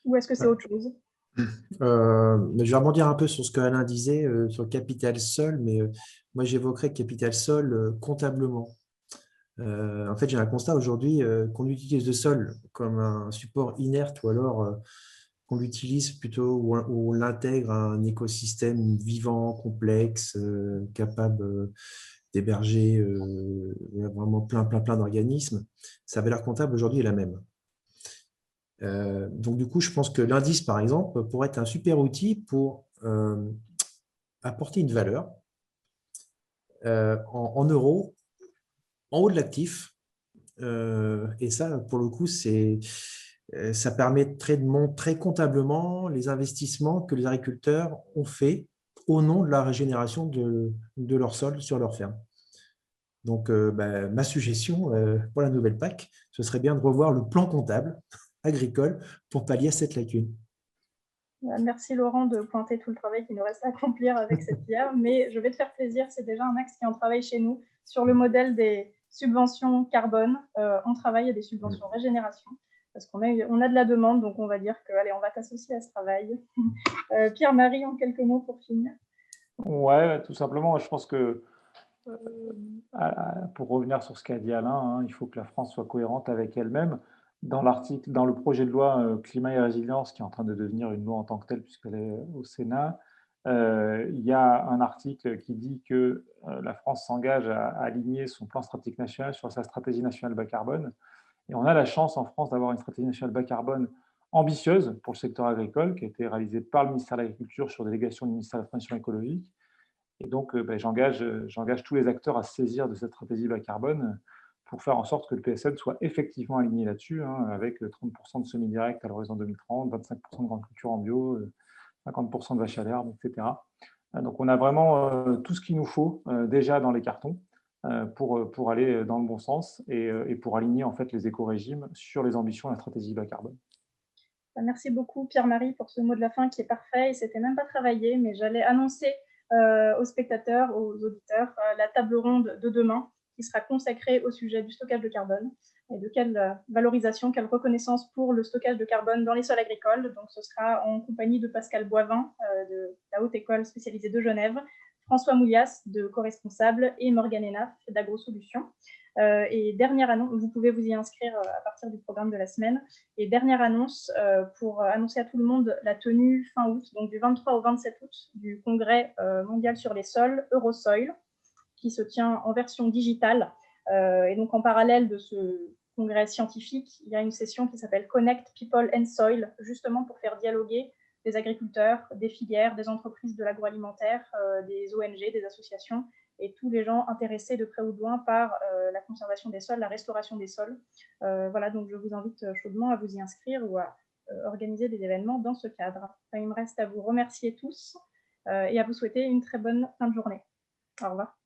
ou est-ce que c'est autre chose? Je vais rebondir un peu sur ce que Alain disait sur le capital sol, mais moi j'évoquerais le capital sol comptablement. En fait, j'ai un constat aujourd'hui qu'on utilise le sol comme un support inerte ou alors qu'on l'utilise plutôt ou on l'intègre à un écosystème vivant, complexe, capable d'héberger vraiment plein d'organismes. Sa valeur comptable aujourd'hui est la même. Donc, du coup, je pense que l'indice, par exemple, pourrait être un super outil pour apporter une valeur en euros en haut de l'actif. Et ça, pour le coup, ça permettrait de montrer comptablement les investissements que les agriculteurs ont faits au nom de la régénération de leur sol sur leur ferme. Donc, ma suggestion pour la nouvelle PAC, ce serait bien de revoir le plan comptable agricole pour pallier à cette lacune. Merci Laurent de pointer tout le travail qui nous reste à accomplir avec cette IA, mais je vais te faire plaisir, c'est déjà un axe qui est en travail chez nous sur le modèle des subventions carbone. On travaille à des subventions régénération parce qu'on a de la demande, donc on va dire que allez, on va t'associer à ce travail. Pierre-Marie, en quelques mots pour finir. Ouais, tout simplement, je pense que pour revenir sur ce qu'a dit Alain, il faut que la France soit cohérente avec elle-même. Dans le projet de loi climat et résilience, qui est en train de devenir une loi en tant que telle, puisqu'elle est au Sénat, il y a un article qui dit que la France s'engage à aligner son plan stratégique national sur sa stratégie nationale bas carbone. Et on a la chance en France d'avoir une stratégie nationale bas carbone ambitieuse pour le secteur agricole, qui a été réalisée par le ministère de l'Agriculture sur délégation du ministère de la Transition écologique. Et donc, j'engage tous les acteurs à se saisir de cette stratégie bas carbone pour faire en sorte que le PSN soit effectivement aligné là-dessus, avec 30% de semi-direct à l'horizon 2030, 25% de grandes cultures en bio, 50% de vaches à l'herbe, etc. Donc, on a vraiment tout ce qu'il nous faut déjà dans les cartons pour aller dans le bon sens et pour aligner en fait les éco-régimes sur les ambitions de la stratégie bas carbone. Merci beaucoup Pierre-Marie pour ce mot de la fin qui est parfait. C'était même pas travaillé, mais j'allais annoncer aux spectateurs, aux auditeurs, la table ronde de demain qui sera consacrée au sujet du stockage de carbone et de quelle valorisation, quelle reconnaissance pour le stockage de carbone dans les sols agricoles. Donc, ce sera en compagnie de Pascal Boivin de la Haute École spécialisée de Genève, François Moulias de Co-Responsable et Morgane Enaf d'AgroSolutions. Et dernière annonce, vous pouvez vous y inscrire à partir du programme de la semaine. Et dernière annonce pour annoncer à tout le monde la tenue fin août, donc du 23 au 27 août, du congrès mondial sur les sols, Eurosoil, qui se tient en version digitale. Et donc en parallèle de ce congrès scientifique, il y a une session qui s'appelle Connect People and Soil, justement pour faire dialoguer des agriculteurs, des filières, des entreprises de l'agroalimentaire, des ONG, des associations, et tous les gens intéressés de près ou de loin par la conservation des sols, la restauration des sols. Voilà, donc je vous invite chaudement à vous y inscrire ou à organiser des événements dans ce cadre. Enfin, il me reste à vous remercier tous et à vous souhaiter une très bonne fin de journée. Au revoir.